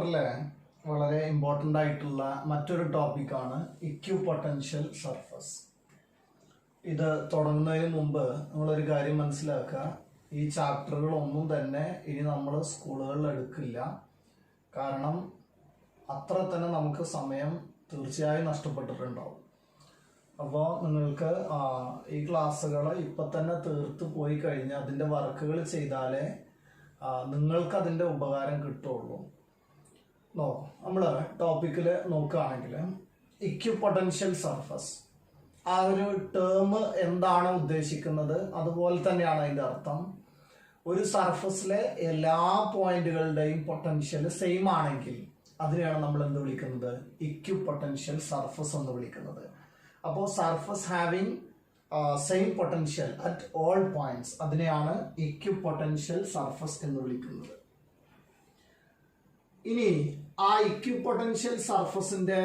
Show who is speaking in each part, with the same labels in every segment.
Speaker 1: ചാപ്റ്ററിലെ വളരെ ഇമ്പോർട്ടൻ്റ് ആയിട്ടുള്ള മറ്റൊരു ടോപ്പിക്കാണ് ഇക്വിപൊട്ടൻഷ്യൽ സർഫസ്. ഇത് തുടങ്ങുന്നതിന് മുമ്പ് നമ്മളൊരു കാര്യം മനസ്സിലാക്കുക, ഈ ചാപ്റ്ററുകളൊന്നും തന്നെ ഇനി നമ്മൾ സ്കൂളുകളിൽ എടുക്കില്ല. കാരണം അത്ര തന്നെ നമുക്ക് സമയം തീർച്ചയായും നഷ്ടപ്പെട്ടിട്ടുണ്ടാവും. അപ്പോൾ നിങ്ങൾക്ക് ഈ ക്ലാസ്സുകൾ ഇപ്പം തന്നെ തീർത്ത് പോയി കഴിഞ്ഞാൽ അതിൻ്റെ വർക്കുകൾ ചെയ്താലേ നിങ്ങൾക്ക് അതിൻ്റെ ഉപകാരം കിട്ടുള്ളൂ. നമ്മൾ ടോപ്പിക്കിൽ നോക്കുകയാണെങ്കിൽ ഇക്വിപൊട്ടൻഷ്യൽ സർഫസ്, ആ ഒരു ടേം എന്താണ് ഉദ്ദേശിക്കുന്നത് അതുപോലെ തന്നെയാണ് അതിൻ്റെ അർത്ഥം. ഒരു സർഫസിലെ എല്ലാ പോയിന്റുകളുടെയും പൊട്ടൻഷ്യൽ സെയിം ആണെങ്കിൽ അതിനെയാണ് നമ്മൾ എന്ത് വിളിക്കുന്നത്? ഇക്വിപൊട്ടൻഷ്യൽ സർഫസ് എന്ന് വിളിക്കുന്നത്. അപ്പോൾ surface having same potential at all points, അതിനെയാണ് ഇക്വിപൊട്ടൻഷ്യൽ സർഫസ് എന്ന് വിളിക്കുന്നത്. ഇനി ആ ഇക്വിപൊട്ടൻഷ്യൽ സർഫസിന്റെ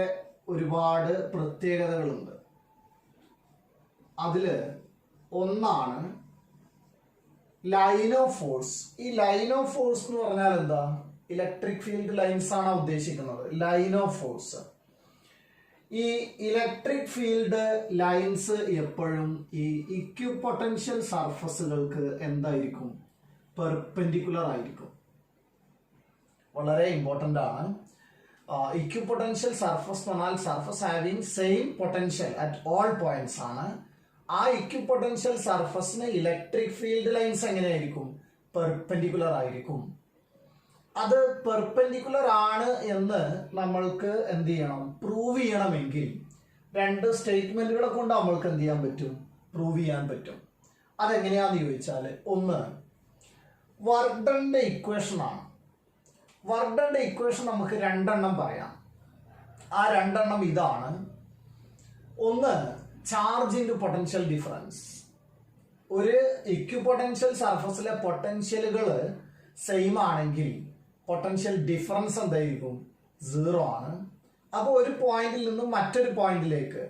Speaker 1: ഒരുപാട് പ്രത്യേകതകളുണ്ട്. അതില് ഒന്നാണ് ലൈൻ ഓഫ് ഫോഴ്സ്. ഈ ലൈൻ ഓഫ് ഫോഴ്സ് എന്ന് പറഞ്ഞാൽ എന്താ? ഇലക്ട്രിക് ഫീൽഡ് ലൈൻസ് ആണ് ഉദ്ദേശിക്കുന്നത്. ലൈൻ ഓഫ് ഫോഴ്സ്, ഈ ഇലക്ട്രിക് ഫീൽഡ് ലൈൻസ് എപ്പോഴും ഈ ഇക്വിപൊട്ടൻഷ്യൽ സർഫസുകൾക്ക് എന്തായിരിക്കും? പെർപെൻഡിക്കുലർ ആയിരിക്കും. വളരെ ഇമ്പോർട്ടൻ്റ് ആണ്. ഇക്വിപൊട്ടൻഷ്യൽ സർഫസ് എന്ന് പറഞ്ഞാൽ surface having same potential at all points ആണ്. ആ ഇക്വിപൊട്ടൻഷ്യൽ സർഫസിന് ഇലക്ട്രിക് ഫീൽഡ് ലൈൻസ് എങ്ങനെയായിരിക്കും? പെർപെൻഡിക്കുലർ ആയിരിക്കും. അത് പെർപെൻഡിക്കുലർ ആണ് എന്ന് നമ്മൾക്ക് എന്ത് ചെയ്യണം? പ്രൂവ് ചെയ്യണമെങ്കിൽ രണ്ട് സ്റ്റേറ്റ്മെന്റുകളെ കൊണ്ട് നമ്മൾക്ക് എന്ത് ചെയ്യാൻ പറ്റും? പ്രൂവ് ചെയ്യാൻ പറ്റും. അതെങ്ങനെയാന്ന് ചോദിച്ചാൽ, ഒന്ന് വർക്ക് ഡണിന്റെ ഇക്വേഷൻ ആണ്. വർക്ക് ഡണിന്റെ ഇക്വേഷൻ നമുക്ക് രണ്ടെണ്ണം പറയാം. ആ രണ്ടെണ്ണം ഇതാണ്. ഒന്ന് ചാർജ് ഇൻറ്റു പൊട്ടൻഷ്യൽ ഡിഫറൻസ്. ഒരു ഇക്വിപൊട്ടൻഷ്യൽ സർഫസിലെ പൊട്ടൻഷ്യലുകൾ സെയിം ആണെങ്കിൽ പൊട്ടൻഷ്യൽ ഡിഫറൻസ് എന്തായിരിക്കും? 0 ആണ്. അപ്പോൾ ഒരു പോയിന്റിൽ നിന്നും മറ്റൊരു പോയിന്റിലേക്ക്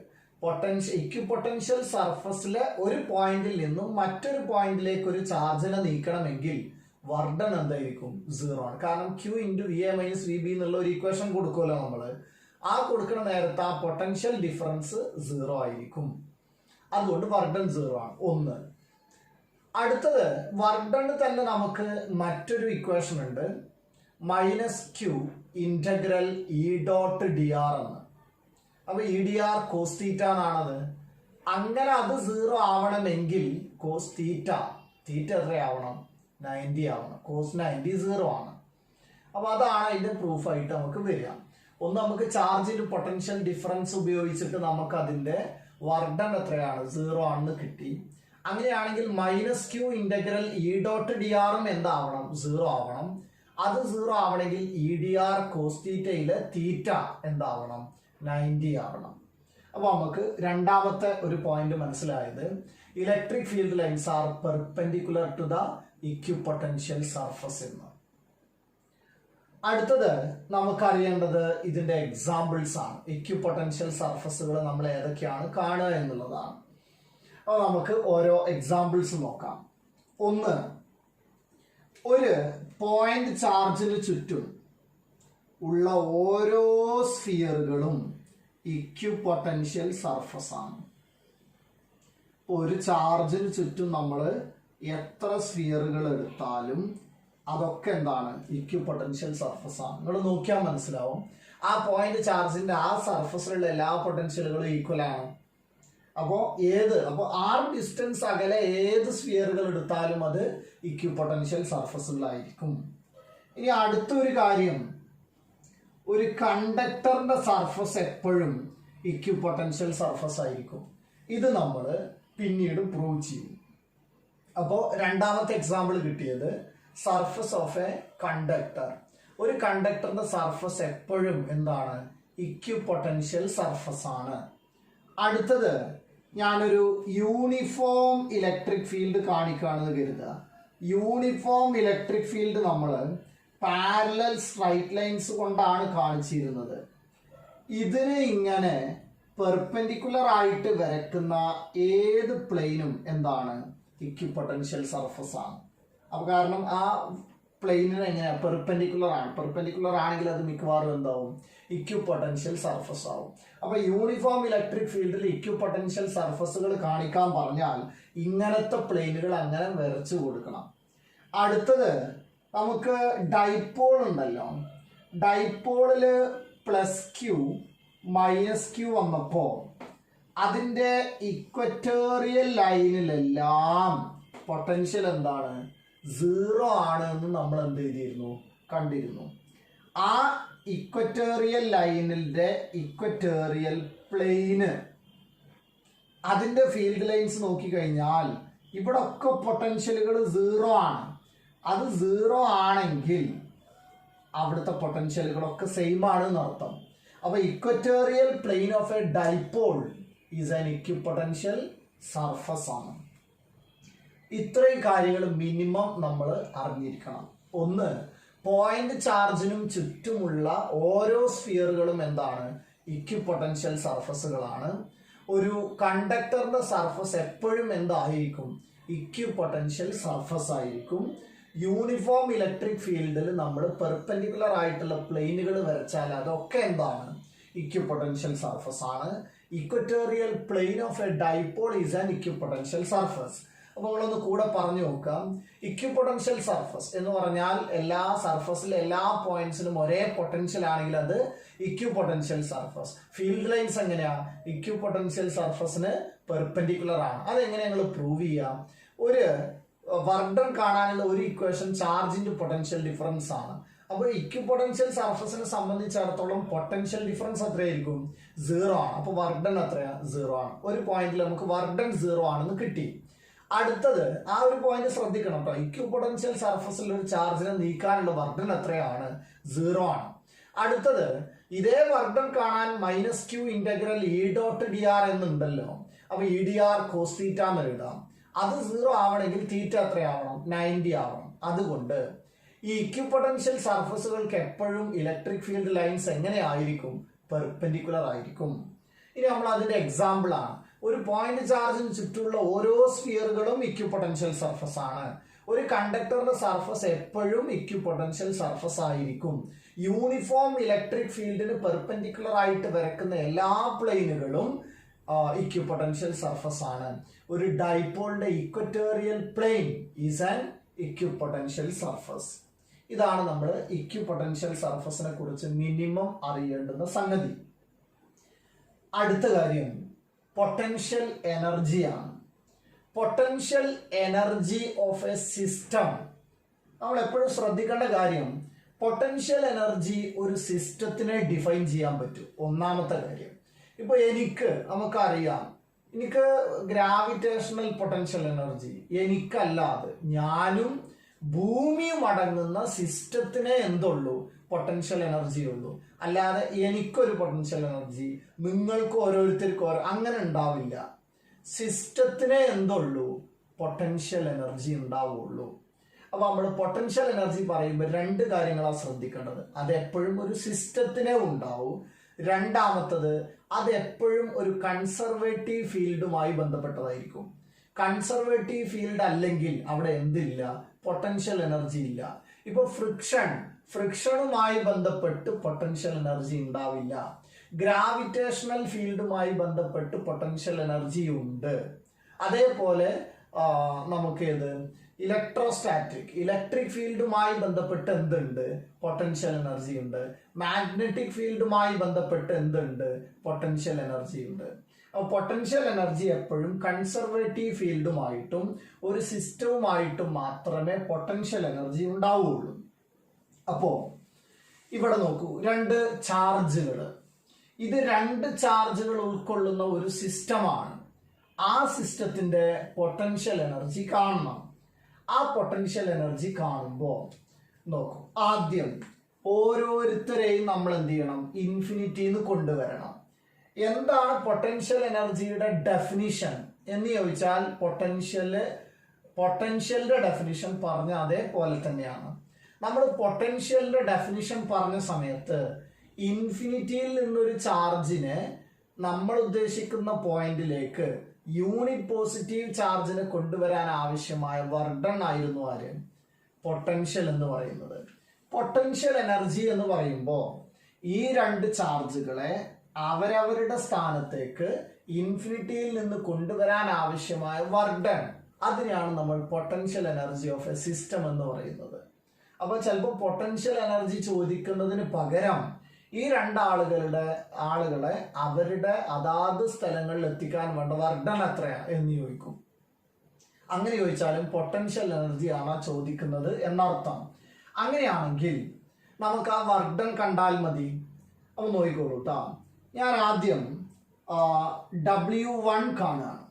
Speaker 1: ഇക്വിപൊട്ടൻഷ്യൽ സർഫസിലെ ഒരു പോയിന്റിൽ നിന്നും മറ്റൊരു പോയിന്റിലേക്ക് ഒരു ചാർജിനെ നീക്കണമെങ്കിൽ വർക്ക് ഡൺ എന്തായിരിക്കും? 0 ആണ്. കാരണം Q into VA minus VB എന്നുള്ള ഒരു ഇക്വേഷൻ കൊടുക്കുമല്ലോ നമ്മൾ. ആ കൊടുക്കുന്ന നേരത്തെ ആ പൊട്ടൻഷ്യൽ ഡിഫറൻസ് 0 ആയിരിക്കും. അതുകൊണ്ട് വർക്ക് ഡൺ 0 ആണ്. ഒന്ന്. അടുത്തത് വർക്ക് ഡൺ തന്നെ നമുക്ക് മറ്റൊരു ഇക്വേഷൻ ഉണ്ട്, -Q integral E dot dr എന്ന്. അപ്പൊ EdR കോസ് തീറ്റ എന്നാണത്. അങ്ങനെ അത് 0 ആവണമെങ്കിൽ കോസ് തീറ്റ എത്രയാവണം? 90 ആവണം. കോസ് 90 0 ആണ്. അപ്പൊ അതാണ് അതിന്റെ പ്രൂഫായിട്ട് നമുക്ക് വരിക. ഒന്ന്, നമുക്ക് ചാർജിന്റെ പൊട്ടൻഷ്യൽ ഡിഫറൻസ് ഉപയോഗിച്ചിട്ട് നമുക്ക് അതിന്റെ വർക്ക് ഡൺ എത്രയാണ്? 0 ആണെന്ന് കിട്ടി. അങ്ങനെയാണെങ്കിൽ -Q integral E dot dr എന്താവണം? 0 ആവണം. അത് 0 ആവണമെങ്കിൽ EdR കോസ് തീറ്റയിലെ തീറ്റ എന്താവണം? 90 ആവണം. അപ്പൊ നമുക്ക് രണ്ടാമത്തെ ഒരു പോയിന്റ് മനസ്സിലായത്, electric field lines are perpendicular to the equipotential surface എന്ന്. അടുത്തത് നമുക്കറിയേണ്ടത് ഇതിന്റെ എക്സാമ്പിൾസ് ആണ്. ഇക്വിപൊട്ടൻഷ്യൽ സർഫസുകൾ നമ്മൾ ഏതൊക്കെയാണ് കാണുക എന്നുള്ളതാണ്. അപ്പോൾ നമുക്ക് ഓരോ എക്സാമ്പിൾസ് നോക്കാം. ഒന്ന്, ഒരു പോയിന്റ് ചാർജിന് ചുറ്റും ഉള്ള ഓരോ സ്ഫിയറുകളും ഇക്വിപൊട്ടൻഷ്യൽ സർഫസ് ആണ്. ഒരു ചാർജിന് ചുറ്റും നമ്മൾ എത്ര സ്ഫിയറുകൾ എടുത്താലും അതൊക്കെ എന്താണ്? ഇക്വിപൊട്ടൻഷ്യൽ സർഫസ് ആണ്. നിങ്ങൾ നോക്കിയാൽ മനസ്സിലാവും, ആ പോയിന്റ് ചാർജിന്റെ ആ സർഫസിലുള്ള എല്ലാ പൊട്ടൻഷ്യലുകളും ഈക്വൽ ആണ്. അപ്പോൾ R ഡിസ്റ്റൻസ് അകലെ ഏത് സ്ഫിയറുകൾ എടുത്താലും അത് ഇക്വിപൊട്ടൻഷ്യൽ സർഫസുകളായിരിക്കും. ഇനി അടുത്തൊരു കാര്യം, ഒരു കണ്ടക്ടറിന്റെ സർഫസ് എപ്പോഴും ഇക്വിപൊട്ടൻഷ്യൽ സർഫസ് ആയിരിക്കും. ഇത് നമ്മൾ പിന്നീട് പ്രൂവ് ചെയ്യും. അപ്പോൾ രണ്ടാമത്തെ എക്സാമ്പിൾ കിട്ടിയത് സർഫസ് ഓഫ് എ കണ്ടക്ടർ. ഒരു കണ്ടക്ടറിന്റെ സർഫസ് എപ്പോഴും എന്താണ്? ഇക്വിപൊട്ടൻഷ്യൽ സർഫസ് ആണ്. അടുത്തത്, ഞാനൊരു യൂണിഫോം ഇലക്ട്രിക് ഫീൽഡ് കാണിക്കുകയാണെന്ന് കരുതുക. യൂണിഫോം ഇലക്ട്രിക് ഫീൽഡ് നമ്മൾ പാരലൽ സ്ട്രൈറ്റ് ലൈൻസ് കൊണ്ടാണ് കാണിച്ചിരുന്നത്. ഇതിന് ഇങ്ങനെ പെർപെൻഡിക്കുലർ ആയിട്ട് വരയ്ക്കുന്ന ഏത് പ്ലെയിനും എന്താണ്? ഇക്വിപൊട്ടൻഷ്യൽ സർഫസ് ആണ്. അപ്പൊ കാരണം ആ പ്ലെയിനിന് എങ്ങനെയാ പെർപെൻഡിക്കുലർ ആണ്. പെർപെൻഡിക്കുലർ ആണെങ്കിൽ അത് മിക്കവാറും എന്താവും, ഇക്വിപൊട്ടൻഷ്യൽ സർഫസ് ആവും. അപ്പൊ യൂണിഫോം ഇലക്ട്രിക് ഫീൽഡിൽ ഇക്വിപൊട്ടൻഷ്യൽ സർഫസുകൾ കാണിക്കാൻ പറഞ്ഞാൽ ഇങ്ങനത്തെ പ്ലെയിനുകൾ അങ്ങനെ വരച്ചു കൊടുക്കണം. അടുത്തത് നമുക്ക് ഡൈപോൾ ഉണ്ടല്ലോ. ഡൈപോളില് +q -q വന്നപ്പോ അതിന്റെ ഇക്വറ്റോറിയൽ ലൈനിലെല്ലാം പൊട്ടൻഷ്യൽ എന്താണ്, 0 ആണ് എന്ന് നമ്മൾ എന്ത് ചെയ്തിരുന്നു, കണ്ടിരുന്നു. ആ ഇക്വറ്റോറിയൽ ലൈനിന്റെ ഇക്വറ്റോറിയൽ പ്ലെയിന് അതിന്റെ ഫീൽഡ് ലൈൻസ് നോക്കിക്കഴിഞ്ഞാൽ ഇവിടെ ഒക്കെ പൊട്ടൻഷ്യലുകൾ 0 ആണ്. അത് 0 ആണെങ്കിൽ അവിടുത്തെ പൊട്ടൻഷ്യലുകളൊക്കെ സെയിം ആണ് എന്നർത്ഥം. അപ്പൊ equatorial plain of a dipole is an equipotential surface ആണ്. ഇത്രയും കാര്യങ്ങൾ മിനിമം നമ്മൾ അറിഞ്ഞിരിക്കണം. ഒന്ന്, പോയിന്റ് ചാർജിനും ചുറ്റുമുള്ള ഓരോ സ്ഫിയറുകളും എന്താണ്, ഇക്വിപൊട്ടൻഷ്യൽ സർഫസുകളാണ്. ഒരു കണ്ടക്ടറിന്റെ സർഫസ് എപ്പോഴും എന്തായിരിക്കും, ഇക്വിപൊട്ടൻഷ്യൽ സർഫസ് ആയിരിക്കും. യൂണിഫോം ഇലക്ട്രിക് ഫീൽഡിൽ നമ്മൾ പെർപെൻഡിക്കുലർ ആയിട്ടുള്ള പ്ലെയിനുകൾ വരച്ചാൽ അതൊക്കെ എന്താണ്, ഇക്വിപൊട്ടൻഷ്യൽ സർഫസ് ആണ്. Equatorial plain of a dipole is an equipotential surface. അപ്പൊ നമ്മളൊന്ന് കൂടെ പറഞ്ഞു നോക്കാം. ഇക്വിപൊട്ടൻഷ്യൽ സർഫസ് എന്ന് പറഞ്ഞാൽ എല്ലാ സർഫസിലെ എല്ലാ പോയിന്റ്സിലും ഒരേ പൊട്ടൻഷ്യൽ ആണെങ്കിൽ അത് ഇക്വിപൊട്ടൻഷ്യൽ സർഫസ്. ഫീൽഡ് ലൈൻസ് എങ്ങനെയാ, ഇക്വിപൊട്ടൻഷ്യൽ സർഫസിന് പെർപെൻഡിക്കുലർ ആണ്. അതെങ്ങനെ ഞങ്ങൾ പ്രൂവ് ചെയ്യാം? ഒരു വർക്ക് ഡൺ കാണാനുള്ള ഒരു ഇക്വേഷൻ ചാർജിന്റെ പൊട്ടൻഷ്യൽ ഡിഫറൻസ് ആണ്. അപ്പോൾ ഇക്വിപൊട്ടൻഷ്യൽ സർഫസിനെ സംബന്ധിച്ചിടത്തോളം പൊട്ടൻഷ്യൽ ഡിഫറൻസ് എത്രയായിരിക്കും, 0 ആണ്. അപ്പൊ വർക്ക് ഡൺ എത്രയാ, 0 ആണ്. ഒരു പോയിന്റിൽ നമുക്ക് വർക്ക് ഡൺ 0 ആണെന്ന് കിട്ടി. അടുത്തത് ആ ഒരു പോയിന്റ് ശ്രദ്ധിക്കണം കേട്ടോ. ഇക്വിപൊട്ടൻഷ്യൽ സർഫസിൽ ഒരു ചാർജിനെ നീക്കാനുള്ള വർക്ക് ഡൺ എത്രയാണ്, 0 ആണ്. അടുത്തത് ഇതേ വർക്ക് ഡൺ കാണാൻ -q ഇന്റഗ്രൽ E.dr എന്നുണ്ടല്ലോ. അപ്പൊ EdR cos θ എന്ന് എഴുതാം. അത് 0 ആവണമെങ്കിൽ തീറ്റ എത്രയാവണം, 90 ആവണം. അതുകൊണ്ട് ഈ ഇക്വിപൊട്ടൻഷ്യൽ സർഫസുകൾക്ക് എപ്പോഴും ഇലക്ട്രിക് ഫീൽഡ് ലൈൻസ് എങ്ങനെയായിരിക്കും, പെർപെൻഡിക്കുലർ ആയിരിക്കും. ഇനി നമ്മൾ അതിന്റെ എക്സാമ്പിൾ ആണ്. ഒരു പോയിന്റ് ചാർജിന് ചുറ്റുമുള്ള ഓരോ സ്ഫിയറുകളും ഇക്വിപൊട്ടൻഷ്യൽ സർഫസ് ആണ്. ഒരു കണ്ടക്ടറിന്റെ സർഫസ് എപ്പോഴും ഇക്വിപൊട്ടൻഷ്യൽ സർഫസ് ആയിരിക്കും. യൂണിഫോം ഇലക്ട്രിക് ഫീൽഡിന് പെർപെൻഡിക്കുലർ ആയിട്ട് വരക്കുന്ന എല്ലാ പ്ലെയിനുകളും ഇക്വിപൊട്ടൻഷ്യൽ സർഫസ് ആണ്. ഒരു ഡൈപോളിന്റെ equatorial plane is an equipotential surface. ഇതാണ് നമ്മൾ ഇക്വിപൊട്ടൻഷ്യൽ സർഫസിനെ കുറിച്ച് മിനിമം അറിയേണ്ടുന്ന സംഗതി. അടുത്ത കാര്യം പൊട്ടൻഷ്യൽ എനർജിയാണ്. Potential energy of A system. നമ്മൾ എപ്പോഴും ശ്രദ്ധിക്കേണ്ട കാര്യം, പൊട്ടൻഷ്യൽ എനർജി ഒരു സിസ്റ്റത്തിനെ ഡിഫൈൻ ചെയ്യാൻ പറ്റും. ഒന്നാമത്തെ കാര്യം, ഇപ്പൊ നമുക്കറിയാം, എനിക്ക് ഗ്രാവിറ്റേഷണൽ പൊട്ടൻഷ്യൽ എനർജി എനിക്കല്ലാതെ ഞാനും ഭൂമിയും അടങ്ങുന്ന സിസ്റ്റത്തിനെ എന്തുള്ളൂ, പൊട്ടൻഷ്യൽ എനർജി ഉള്ളൂ. അല്ലാതെ എനിക്കൊരു പൊട്ടൻഷ്യൽ എനർജി, നിങ്ങൾക്ക് ഓരോരുത്തർക്കും അങ്ങനെ ഉണ്ടാവില്ല. സിസ്റ്റത്തിനെ എന്തുള്ളൂ, പൊട്ടൻഷ്യൽ എനർജി ഉണ്ടാവുള്ളൂ. അപ്പൊ നമ്മൾ പൊട്ടൻഷ്യൽ എനർജി പറയുമ്പോൾ 2 കാര്യങ്ങളാണ് ശ്രദ്ധിക്കേണ്ടത്. അത് എപ്പോഴും ഒരു സിസ്റ്റത്തിനെ ഉണ്ടാവും. രണ്ടാമത്തത്, അത് എപ്പോഴും ഒരു കൺസർവേറ്റീവ് ഫീൽഡുമായി ബന്ധപ്പെട്ടതായിരിക്കും. കൺസർവേറ്റീവ് ഫീൽഡ് അല്ലെങ്കിൽ അവിടെ എന്തില്ല, പൊട്ടൻഷ്യൽ എനർജി ഇല്ല. ഇപ്പൊ ഫ്രിക്ഷനുമായി ബന്ധപ്പെട്ട് പൊട്ടൻഷ്യൽ എനർജി ഉണ്ടാവില്ല. ഗ്രാവിറ്റേഷണൽ ഫീൽഡുമായി ബന്ധപ്പെട്ട് പൊട്ടൻഷ്യൽ എനർജി ഉണ്ട്. അതേപോലെ നമുക്കേത് ഇലക്ട്രിക് ഫീൽഡുമായി ബന്ധപ്പെട്ട് എന്തുണ്ട്, പൊട്ടൻഷ്യൽ എനർജി ഉണ്ട്. മാഗ്നറ്റിക് ഫീൽഡുമായി ബന്ധപ്പെട്ട് എന്തുണ്ട്, പൊട്ടൻഷ്യൽ എനർജി ഉണ്ട്. അപ്പോൾ പൊട്ടൻഷ്യൽ എനർജി എപ്പോഴും കൺസർവേറ്റീവ് ഫീൽഡുമായിട്ടും ഒരു സിസ്റ്റവുമായിട്ടും മാത്രമേ പൊട്ടൻഷ്യൽ എനർജി ഉണ്ടാവുകയുള്ളൂ. അപ്പോ ഇവിടെ നോക്കൂ, 2 ചാർജുകൾ. ഇത് 2 ചാർജുകൾ ഉൾക്കൊള്ളുന്ന ഒരു സിസ്റ്റമാണ്. ആ സിസ്റ്റത്തിന്റെ പൊട്ടൻഷ്യൽ എനർജി കാണണം. ആ പൊട്ടൻഷ്യൽ എനർജി കാണുമ്പോൾ നോക്കൂ, ആദ്യം ഓരോരുത്തരെയും നമ്മൾ എന്ത് ചെയ്യണം, ഇൻഫിനിറ്റിന്ന് കൊണ്ടുവരണം. എന്താണ് പൊട്ടൻഷ്യൽ എനർജിയുടെ ഡെഫിനിഷൻ എന്ന് ചോദിച്ചാൽ, പൊട്ടൻഷ്യലിന്റെ ഡെഫിനിഷൻ പറഞ്ഞ അതേപോലെ തന്നെയാണ്. നമ്മൾ പൊട്ടൻഷ്യലിന്റെ ഡെഫിനിഷൻ പറഞ്ഞ സമയത്ത് ഇൻഫിനിറ്റിയിൽ നിന്നൊരു ചാർജിനെ നമ്മൾ ഉദ്ദേശിക്കുന്ന പോയിന്റിലേക്ക് യൂണിറ്റ് പോസിറ്റീവ് ചാർജിനെ കൊണ്ടുവരാൻ ആവശ്യമായ വർക്ക് ഡൺ ആയിരുന്നു ആര്, പൊട്ടൻഷ്യൽ എന്ന് പറയുന്നത്. പൊട്ടൻഷ്യൽ എനർജി എന്ന് പറയുമ്പോൾ ഈ രണ്ട് ചാർജുകളെ അവരവരുടെ സ്ഥാനത്തേക്ക് ഇൻഫിനിറ്റിയിൽ നിന്ന് കൊണ്ടുവരാൻ ആവശ്യമായ വർക്ക് ഡൺ, അതിനെയാണ് നമ്മൾ potential energy of A system എന്ന് പറയുന്നത്. അപ്പൊ ചിലപ്പോൾ പൊട്ടൻഷ്യൽ എനർജി ചോദിക്കുന്നതിന് പകരം ഈ ആളുകളെ അവരുടെ അതാത് സ്ഥലങ്ങളിൽ എത്തിക്കാൻ വേണ്ട വർക്ക് ഡൺ എത്രയാ എന്ന് ചോദിക്കും. അങ്ങനെ ചോദിച്ചാലും പൊട്ടൻഷ്യൽ എനർജി ആണ് ചോദിക്കുന്നത് എന്നർത്ഥം. അങ്ങനെയാണെങ്കിൽ നമുക്ക് ആ വർക്ക് ഡൺ കണ്ടാൽ മതി. അപ്പൊ നോക്കിക്കോളൂ കേട്ടോ. ഞാൻ ആദ്യം W1 കാണുകയാണ്.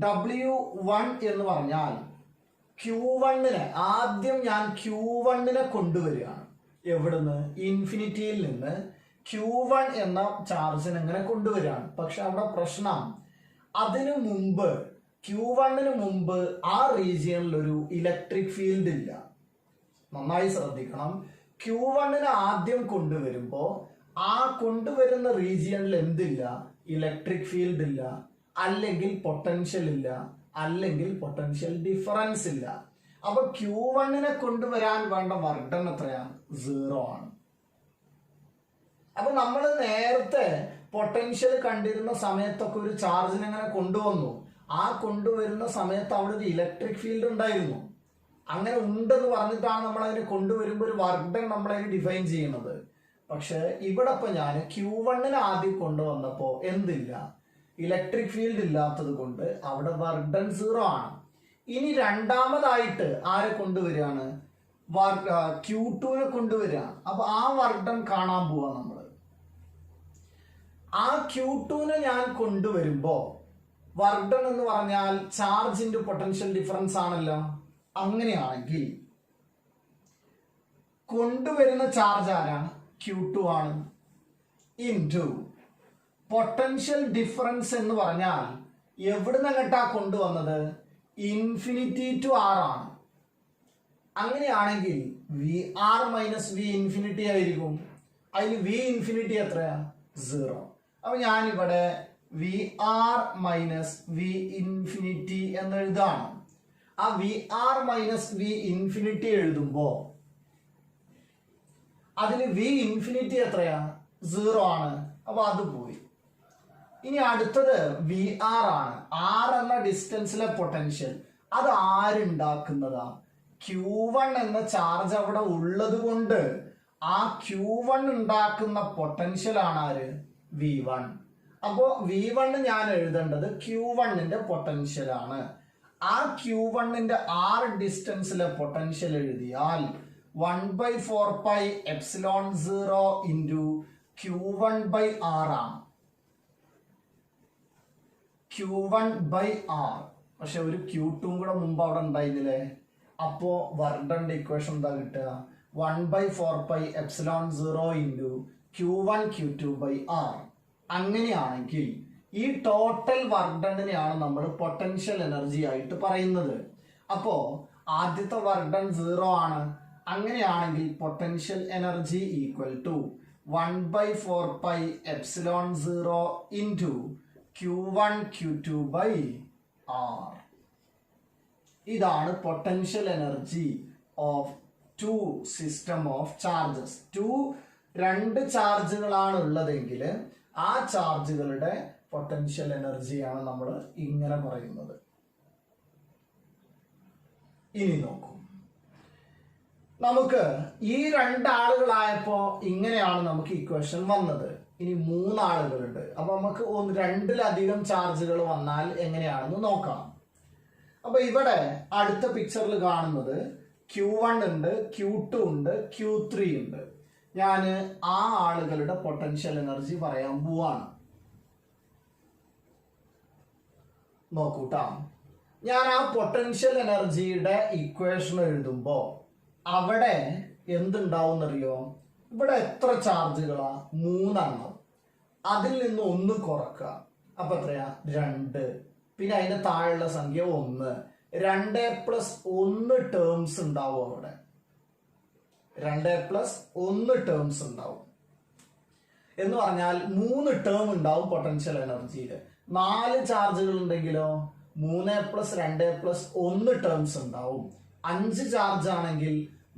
Speaker 1: W1 എന്ന് പറഞ്ഞാൽ Q1നെ ആദ്യം ഞാൻ Q1നെ കൊണ്ടുവരികയാണ്. എവിടുന്ന്? ഇൻഫിനിറ്റിയിൽ നിന്ന് Q1 എന്ന ചാർജിനെ എങ്ങനെ കൊണ്ടുവരികയാണ്. പക്ഷെ അവിടെ പ്രശ്നം, അതിനു മുമ്പ് Q1ന് മുമ്പ് ആ റീജിയനിൽ ഒരു ഇലക്ട്രിക് ഫീൽഡ് ഇല്ല. നന്നായി ശ്രദ്ധിക്കണം. Q1നെ ആദ്യം കൊണ്ടുവരുമ്പോ ആ കൊണ്ടുവരുന്ന റീജിയനിൽ എന്തില്ല? ഇലക്ട്രിക് ഫീൽഡ് ഇല്ല, അല്ലെങ്കിൽ പൊട്ടൻഷ്യൽ ഇല്ല, അല്ലെങ്കിൽ പൊട്ടൻഷ്യൽ ഡിഫറൻസ് ഇല്ല. അപ്പൊ Q1നെ കൊണ്ടുവരാൻ വേണ്ട വർക്ക് ഡൺ എത്രയാ? 0 ആണ്. അപ്പൊ നമ്മൾ നേരത്തെ പൊട്ടൻഷ്യൽ കണ്ടിരുന്ന സമയത്തൊക്കെ ഒരു ചാർജിനെ എങ്ങനെ കൊണ്ടുവന്നു? ആ കൊണ്ടുവരുന്ന സമയത്ത് അവിടെ ഒരു ഇലക്ട്രിക് ഫീൽഡ് ഉണ്ടായിരുന്നു. അങ്ങനെ ഉണ്ടെന്ന് പറഞ്ഞിട്ടാണ് നമ്മൾ അതിനെ കൊണ്ടുവരുമ്പോൾ ഒരു വർക്ക് ഡൺ നമ്മളതിനെ ഡിഫൈൻ ചെയ്യുന്നത്. പക്ഷെ ഇവിടെ ഇപ്പൊ ഞാൻ Q1നെ ആദ്യം കൊണ്ടുവന്നപ്പോ എന്തില്ല? ഇലക്ട്രിക് ഫീൽഡ് ഇല്ലാത്തത് കൊണ്ട് അവിടെ വർക്ക് ഡൺ 0 ആണ്. ഇനി രണ്ടാമതായിട്ട് ആരെ കൊണ്ടുവരികയാണ്? Q2നെ കൊണ്ടുവരികയാണ്. അപ്പൊ ആ വർക്ക് ഡൺ കാണാൻ പോവാ നമ്മള്. ആ Q2നെ ഞാൻ കൊണ്ടുവരുമ്പോ വർക്ക് ഡൺ എന്ന് പറഞ്ഞാൽ ചാർജ് ഇൻറ്റു പൊട്ടൻഷ്യൽ ഡിഫറൻസ് ആണല്ലോ. അങ്ങനെയാണെങ്കിൽ കൊണ്ടുവരുന്ന ചാർജ് ആരാണ്? Q2 ആണ്. ഇൻറ്റു പൊട്ടൻഷ്യൽ ഡിഫറൻസ് എന്ന് പറഞ്ഞാൽ എവിടുന്ന് എങ്ങട്ടാ കൊണ്ടുവന്നത്? ഇൻഫിനിറ്റി ടു ആർ ആണ്. അങ്ങനെയാണെങ്കിൽ VR മൈനസ് V ഇൻഫിനിറ്റി ആയിരിക്കും. അതിൽ V ഇൻഫിനിറ്റി എത്രയാ? 0. അപ്പൊ ഞാനിവിടെ VR മൈനസ് V ഇൻഫിനിറ്റി എന്ന് എഴുതാണ്. ആ VR മൈനസ് V ഇൻഫിനിറ്റി എഴുതുമ്പോ അതിൽ V ഇൻഫിനിറ്റി എത്രയാ? 0 ആണ്. അപ്പൊ അത് പോയി. ഇനി അടുത്തത് VR ആണ്. R എന്ന ഡിസ്റ്റൻസിലെ പൊട്ടൻഷ്യൽ അത് ആരുണ്ടാക്കുന്നതാ? Q1 എന്ന ചാർജ് അവിടെ ഉള്ളത് കൊണ്ട് ആ Q1 ഉണ്ടാക്കുന്ന പൊട്ടൻഷ്യൽ ആണ് ആര്? V1. അപ്പോ V1 ഞാൻ എഴുതേണ്ടത് Q1ന്റെ പൊട്ടൻഷ്യൽ ആണ്. ആ Q1ന്റെ R ഡിസ്റ്റൻസിലെ പൊട്ടൻഷ്യൽ എഴുതിയാൽ 1/4πε0 ഇൻറ്റു Q1/R ആണ്. Q1/R. പക്ഷെ ഒരു Q2 കൂടെ മുമ്പ് അവിടെ ഉണ്ടായിരുന്നില്ലേ? അപ്പോ വർക്ക് ഡൺ ഇക്വേഷൻ എന്താ കിട്ടുക? 1/4πε0 ഇൻറ്റു Q1 Q2/R. അങ്ങനെയാണെങ്കിൽ ഈ ടോട്ടൽ വർക്ക് ഡണ്ണിനെയാണ് നമ്മൾ പൊട്ടൻഷ്യൽ എനർജി ആയിട്ട് പറയുന്നത്. അപ്പോ ആദ്യത്തെ വർക്ക് ഡൺ 0 ആണ്. അങ്ങനെയാണെങ്കിൽ potential energy equal to 1/4πε0 into Q1 Q2/R. ഇതാണ് potential energy of two system of charges. രണ്ട് ചാർജുകളാണ് ഉള്ളതെങ്കിൽ ആ ചാർജുകളുടെ പൊട്ടൻഷ്യൽ എനർജിയാണ് നമ്മൾ ഇങ്ങനെ പറയുന്നത്. ഇനി നോക്കൂ, നമുക്ക് ഈ രണ്ടാളുകളായപ്പോ ഇങ്ങനെയാണ് നമുക്ക് ഇക്വേഷൻ വന്നത്. ഇനി മൂന്നാളുകളുണ്ട്. അപ്പൊ നമുക്ക് രണ്ടിലധികം ചാർജുകൾ വന്നാൽ എങ്ങനെയാണെന്ന് നോക്കാം. അപ്പൊ ഇവിടെ അടുത്ത പിക്ചറിൽ കാണുന്നത് Q1 ഉണ്ട്, Q2 ഉണ്ട്, Q3 ഉണ്ട്. ഞാൻ ആ ആളുകളുടെ പൊട്ടൻഷ്യൽ എനർജി പറയാൻ പോവാണ്. നോക്കൂട്ടാ, ഞാൻ ആ പൊട്ടൻഷ്യൽ എനർജിയുടെ ഇക്വേഷൻ എഴുതുമ്പോ അവിടെ എന്തുണ്ടാവും അറിയോ? ഇവിടെ എത്ര ചാർജുകളാ? 3 എണ്ണം. അതിൽ നിന്ന് 1 കുറക്കുക. അപ്പൊ എത്രയാ? 2. പിന്നെ അതിന്റെ താഴെയുള്ള സംഖ്യ 1. 2+1 ടേംസ് ഉണ്ടാവും അവിടെ. 2+1 ടേംസ് ഉണ്ടാവും എന്ന് പറഞ്ഞാൽ 3 ടേം ഉണ്ടാവും പൊട്ടൻഷ്യൽ എനർജിയിൽ. 4 ചാർജുകൾ ഉണ്ടെങ്കിലോ 3+2+1 ടേംസ് ഉണ്ടാവും. 5 ചാർജ് ആണെങ്കിൽ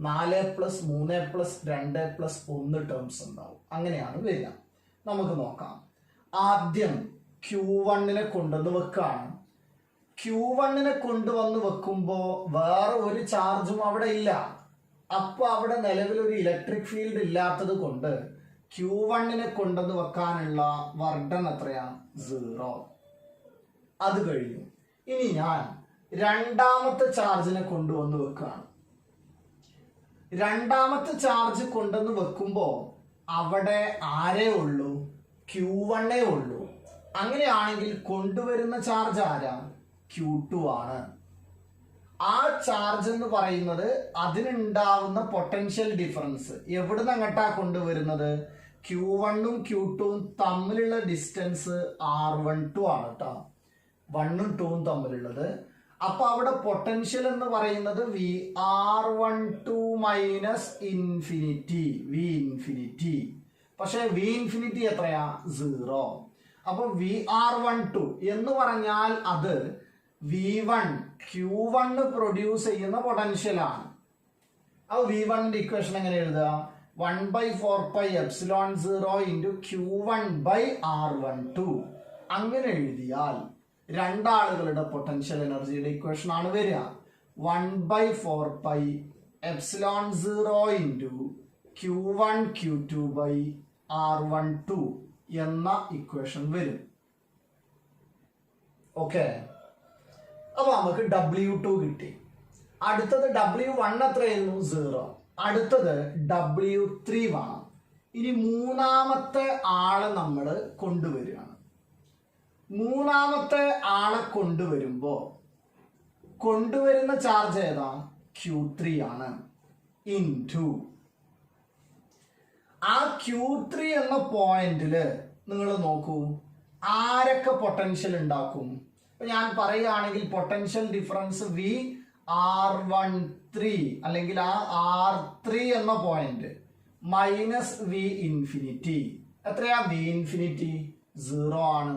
Speaker 1: 4+3+2+1 ടേംസ് ഉണ്ടാവും. അങ്ങനെയാണ് വരിക. നമുക്ക് നോക്കാം. ആദ്യം Q1നെ കൊണ്ടുവന്ന് വെക്കുകയാണ്. Q1നെ കൊണ്ടുവന്ന് വെക്കുമ്പോൾ വേറെ ഒരു ചാർജും അവിടെ ഇല്ല. അപ്പൊ അവിടെ നിലവിൽ ഒരു ഇലക്ട്രിക് ഫീൽഡ് ഇല്ലാത്തത് കൊണ്ട് Q1നെ കൊണ്ടുവന്ന് വെക്കാനുള്ള വർക്ക് ഡൺ എത്രയാ? 0. അത് കഴിഞ്ഞു. ഇനി ഞാൻ രണ്ടാമത്തെ ചാർജിനെ കൊണ്ടുവന്ന് വെക്കുകയാണ്. രണ്ടാമത്തെ ചാർജ് കൊണ്ടുവന്ന് വെക്കുമ്പോ അവിടെ ആരേ ഉള്ളൂ? Q1 ഉള്ളൂ. അങ്ങനെയാണെങ്കിൽ കൊണ്ടുവരുന്ന ചാർജ് ആരാ? Q2 ആണ്. ആ ചാർജ് എന്ന് പറയുന്നത് അതിനുണ്ടാവുന്ന പൊട്ടൻഷ്യൽ ഡിഫറൻസ് എവിടുന്ന് അങ്ങോട്ടാ കൊണ്ടുവരുന്നത്? Q1ഉം Q2ഉം തമ്മിലുള്ള ഡിസ്റ്റൻസ് R12 ആണ് കേട്ടോ. 1ഉം 2ഉം തമ്മിലുള്ളത്. അപ്പൊ അവിടെ പൊട്ടൻഷ്യൽ എന്ന് പറയുന്നത് VR12 minus infinity, V infinity. പക്ഷെ വി ഇൻഫിനിറ്റി എത്രയാ? 0. അപ്പൊ VR12 എന്ന് പറഞ്ഞാൽ അത് V1 Q1 പ്രൊഡ്യൂസ് ചെയ്യുന്ന പൊട്ടൻഷ്യൽ ആണ്. അപ്പൊ V1ന്റെ ഇക്വേഷൻ എങ്ങനെ എഴുതുക? 1/4πε0 ഇൻറ്റു Q1/R12. അങ്ങനെ എഴുതിയാൽ രണ്ടാളുകളുടെ പൊട്ടൻഷ്യൽ എനർജിയുടെ ഇക്വേഷൻ ആണ് വരിക. 1/4πε0 ഇൻറ്റു Q1 Q2/R12 എന്ന ഇക്വേഷൻ വരും. ഓക്കെ. അപ്പൊ നമുക്ക് W2 കിട്ടി. അടുത്തത് W1 എത്രയായിരുന്നു? 0. അടുത്തത് W3 വേണം. ഇനി മൂന്നാമത്തെ ആളെ നമ്മൾ കൊണ്ടുവരികയാണ്. മൂന്നാമത്തെ ആളെ കൊണ്ടുവരുന്ന ചാർജ് ഏതാ? Q3 ആണ്. ഇൻറ്റു ആ Q3 എന്ന പോയിന്റില് നിങ്ങൾ നോക്കൂ, ആരൊക്കെ പൊട്ടൻഷ്യൽ ഉണ്ടാക്കും? ഞാൻ പറയുകയാണെങ്കിൽ പൊട്ടൻഷ്യൽ ഡിഫറൻസ് VR13 അല്ലെങ്കിൽ ആ R3 എന്ന പോയിന്റ് മൈനസ് വി ഇൻഫിനിറ്റി. എത്രയാ? വി ഇൻഫിനിറ്റി 0 ആണ്.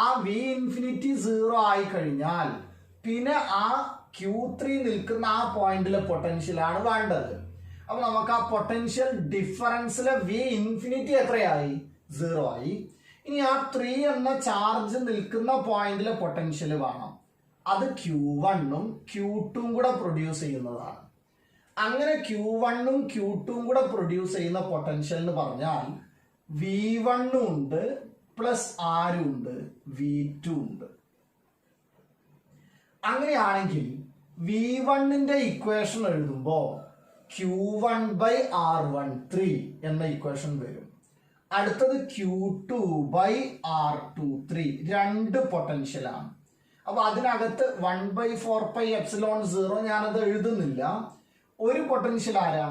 Speaker 1: ആ വി ഇൻഫിനിറ്റി 0 ആയി കഴിഞ്ഞാൽ പിന്നെ ആ Q3 നിൽക്കുന്ന ആ പോയിന്റിലെ പൊട്ടൻഷ്യൽ ആണ് വേണ്ടത്. അപ്പൊ നമുക്ക് ആ പൊട്ടൻഷ്യൽ ഡിഫറൻസിലെ വി ഇൻഫിനിറ്റി എത്രയായി? 0 ആയി. ഇനി ആ 3 എന്ന ചാർജ് നിൽക്കുന്ന പോയിന്റിലെ പൊട്ടൻഷ്യൽ വേണം. അത് Q1ഉം Q2ഉം കൂടെ പ്രൊഡ്യൂസ് ചെയ്യുന്നതാണ്. അങ്ങനെ Q1ഉം Q2ഉം കൂടെ പ്രൊഡ്യൂസ് ചെയ്യുന്ന പൊട്ടൻഷ്യൽ എന്ന് പറഞ്ഞാൽ V1 ഉണ്ട് പ്ലസ് ആരും ഉണ്ട്, V2 ഉണ്ട്. അങ്ങനെയാണെങ്കിൽ V1ന്റെ ഇക്വേഷൻ എഴുതുമ്പോ Q1/R13 എന്ന ഇക്വേഷൻ വരും. അടുത്തത് Q2/R23. രണ്ട് പൊട്ടൻഷ്യലാണ്. അപ്പൊ അതിനകത്ത് 1/4πε0 ഞാനത് എഴുതുന്നില്ല. ഒരു പൊട്ടൻഷ്യൽ ആരാ?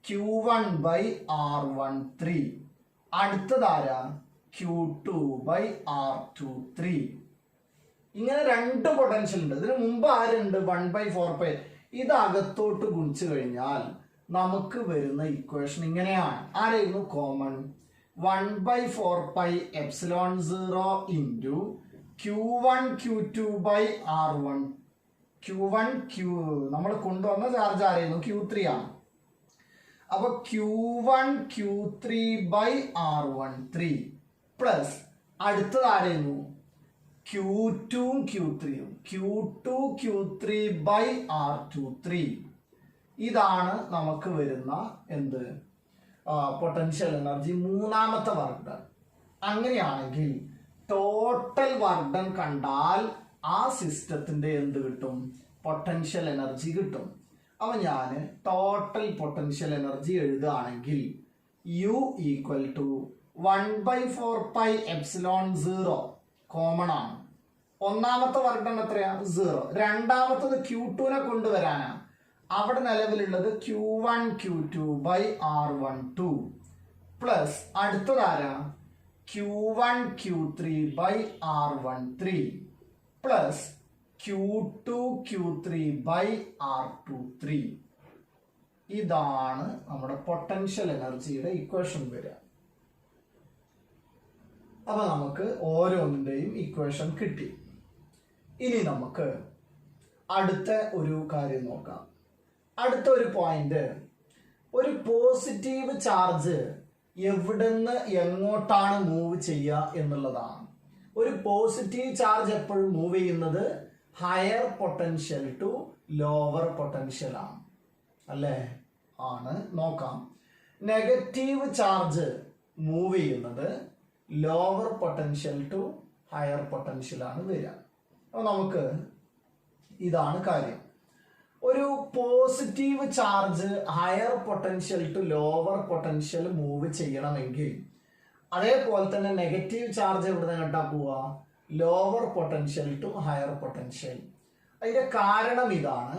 Speaker 1: Q1/R13. അടുത്തത് ആരാ? Q2/R23. ഇങ്ങനെ രണ്ട് പൊട്ടൻഷ്യൽ ഉണ്ട്. ഇതിന് മുമ്പ് ആരുണ്ട്? 1/4π. ഇത് അകത്തോട്ട് ഗുണിച്ചു കഴിഞ്ഞാൽ നമുക്ക് വരുന്ന ഇക്വേഷൻ ഇങ്ങനെയാണ്. ആരായിരുന്നു കോമൺ? 1/4πε0 into Q1 Q2/R1. നമ്മൾ കൊണ്ടുവന്ന ചാർജ് ആരായിരുന്നു? Q3 ആണ്. അപ്പൊ Q1 Q3/R13 പ്ലസ് അടുത്തത് ആരായിരുന്നു? Q2ഉം Q3ഉം. Q2 Q3/R23. ഇതാണ് നമുക്ക് വരുന്ന എന്ത്? പൊട്ടൻഷ്യൽ എനർജി, മൂന്നാമത്തെ വർക്ക് ഡൺ. അങ്ങനെയാണെങ്കിൽ ടോട്ടൽ വർക്ക് ഡൺ കണ്ടാൽ ആ സിസ്റ്റത്തിന്റെ എന്ത് കിട്ടും? പൊട്ടൻഷ്യൽ എനർജി കിട്ടും. അപ്പൊ ഞാൻ ടോട്ടൽ പൊട്ടൻഷ്യൽ എനർജി എഴുതുകയാണെങ്കിൽ U ഈക്വൽ ടു 1/4πε0 കോമൺ ആണ്. ഒന്നാമത്തെ വർക്ക് ഡൺ എത്രയാ? 0. രണ്ടാമത്തത് Q2നെ കൊണ്ടുവരാനാ. അവിടെ നിലവിലുള്ളത് Q1 Q2/R12 plus അടുത്തതാരാ? Q1 Q3/R13 plus Q2 Q3/R23. ഇതാണ് നമ്മുടെ പൊട്ടൻഷ്യൽ എനർജിയുടെ ഇക്വേഷൻ വരിക. അപ്പൊ നമുക്ക് ഓരോന്നിന്റെയും ഇക്വേഷൻ കിട്ടി. ഇനി നമുക്ക് അടുത്ത ഒരു കാര്യം നോക്കാം. അടുത്തൊരു പോയിന്റ്, ഒരു പോസിറ്റീവ് ചാർജ് എവിടുന്ന് എങ്ങോട്ടാണ് മൂവ് ചെയ്യുക എന്നുള്ളതാണ്. ഒരു പോസിറ്റീവ് ചാർജ് എപ്പോഴും മൂവ് ചെയ്യുന്നത് higher potential to lower potential ആണ്, അല്ലേ? ആണ്. നോക്കാം. നെഗറ്റീവ് ചാർജ് മൂവ് ചെയ്യുന്നത് lower potential to higher potential ആണ് വരിക. അപ്പൊ നമുക്ക് ഇതാണ് കാര്യം. ഒരു positive charge higher potential to lower potential move ചെയ്യണമെങ്കിൽ അതേപോലെ തന്നെ നെഗറ്റീവ് ചാർജ് എവിടെ നിന്ന് കണ്ടാ പോവാ? Lower potential to higher potential. അതിന്റെ കാരണം ഇതാണ്,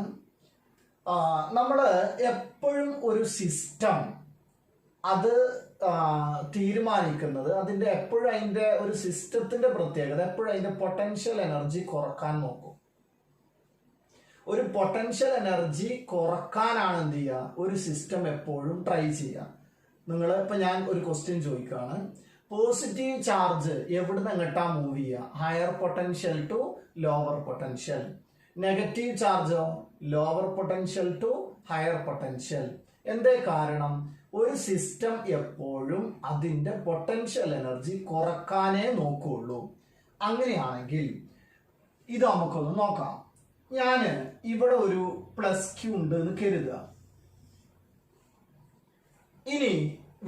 Speaker 1: നമ്മൾ എപ്പോഴും ഒരു സിസ്റ്റം അത് തീരുമാനിക്കുന്നത് എപ്പോഴും അതിന്റെ ഒരു സിസ്റ്റത്തിന്റെ പ്രത്യേകത എപ്പോഴും അതിന്റെ പൊട്ടൻഷ്യൽ എനർജി കുറക്കാൻ നോക്കും. ഒരു പൊട്ടൻഷ്യൽ എനർജി കുറക്കാനാണ് എന്ത് ചെയ്യുക? ഒരു സിസ്റ്റം എപ്പോഴും ട്രൈ ചെയ്യുക. ഇപ്പൊ ഞാൻ ഒരു ക്വസ്റ്റ്യൻ ചോദിക്കുകയാണ്, പോസിറ്റീവ് ചാർജ് എവിടുന്ന് എങ്ങട്ടാ മൂവ് ചെയ്യുക? Higher potential to lower potential. Negative ചാർജോ lower potential to higher potential. എന്തേ കാരണം? ഒരു സിസ്റ്റം എപ്പോഴും അതിന്റെ പൊട്ടൻഷ്യൽ എനർജി കുറക്കാനേ നോക്കുള്ളൂ. അങ്ങനെയാണെങ്കിൽ ഇത് നമുക്കൊന്ന് നോക്കാം. ഞാന് ഇവിടെ ഒരു പ്ലസ് ക്യൂ ഉണ്ട് എന്ന് കരുതുക. ഇനി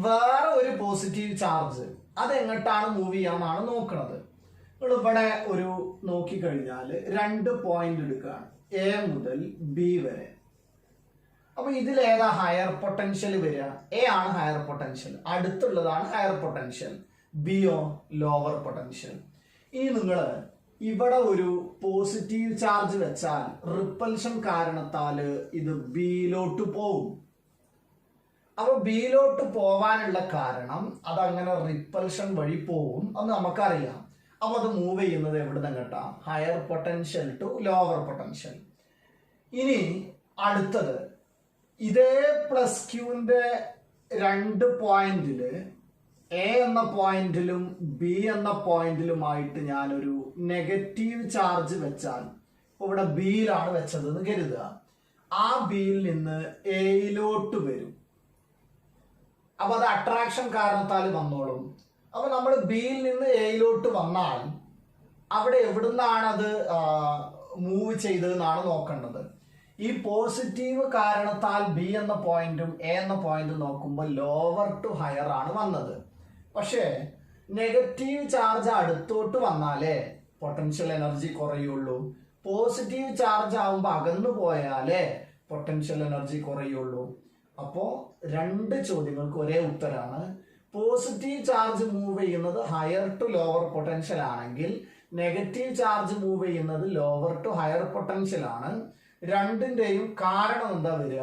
Speaker 1: വേറെ ഒരു പോസിറ്റീവ് ചാർജ് അത് എങ്ങോട്ടാണ് മൂവ് ചെയ്യാന്നാണ് നോക്കുന്നത്. നിങ്ങൾ ഇവിടെ ഒരു നോക്കിക്കഴിഞ്ഞാൽ 2 പോയിന്റ് എടുക്കുകയാണ്, എ മുതൽ ബി വരെ. അപ്പൊ ഇതിലേതാ ഹയർ പൊട്ടൻഷ്യൽ വരിക? എ ആണ് ഹയർ പൊട്ടൻഷ്യൽ, അടുത്തുള്ളതാണ് ഹയർ പൊട്ടൻഷ്യൽ, ബിയോ ലോവർ പൊട്ടൻഷ്യൽ. ഇനി നിങ്ങൾ ഇവിടെ ഒരു പോസിറ്റീവ് ചാർജ് വെച്ചാൽ റിപ്പൽഷൻ കാരണത്താൽ ഇത് ബിയിലോട്ട് പോകും. അപ്പൊ ബിയിലോട്ട് പോവാനുള്ള കാരണം അതങ്ങനെ റിപ്പൽഷൻ വഴി പോകും, അത് നമുക്കറിയാം. അപ്പൊ അത് മൂവ് ചെയ്യുന്നത് എവിടെ നിന്ന് കേട്ടാ? Higher potential to lower potential. ഇനി അടുത്തത്, ഇതേ പ്ലസ് ക്യൂവിന്റെ 2 പോയിന്റില് എ എന്ന പോയിന്റിലും ബി എന്ന പോയിന്റിലുമായിട്ട് ഞാനൊരു നെഗറ്റീവ് ചാർജ് വെച്ചാൽ, ഇവിടെ ബിയിലാണ് വെച്ചത് എന്ന് കരുതുക, ആ ബിയിൽ നിന്ന് എയിലോട്ട് വരും. അപ്പൊ അത് അട്രാക്ഷൻ കാരണത്താൽ വന്നോളും. അപ്പൊ നമ്മൾ ബിയിൽ നിന്ന് എയിലോട്ട് വന്നാൽ അവിടെ എവിടുന്നാണ് അത് മൂവ് ചെയ്തതെന്നാണ് നോക്കേണ്ടത്. ഈ പോസിറ്റീവ് കാരണത്താൽ ബി എന്ന പോയിന്റും എ എന്ന പോയിന്റും നോക്കുമ്പോൾ ലോവർ ടു ഹയർ ആണ് വന്നത്. പക്ഷേ നെഗറ്റീവ് ചാർജ് അടുത്തോട്ട് വന്നാലേ പൊട്ടൻഷ്യൽ എനർജി കുറയുള്ളൂ. പോസിറ്റീവ് ചാർജ് ആവുമ്പോൾ അകന്നു പോയാലേ പൊട്ടൻഷ്യൽ എനർജി കുറയുള്ളൂ. അപ്പോ 2 ചോദ്യങ്ങൾക്ക് ഒരേ ഉത്തരാണ്. പോസിറ്റീവ് ചാർജ് മൂവ് ചെയ്യുന്നത് ഹയർ ടു ലോവർ പൊട്ടൻഷ്യൽ ആണെങ്കിൽ നെഗറ്റീവ് ചാർജ് മൂവ് ചെയ്യുന്നത് ലോവർ ടു ഹയർ പൊട്ടൻഷ്യൽ ആണ്. രണ്ടിന്റെയും കാരണം എന്താ വരിക?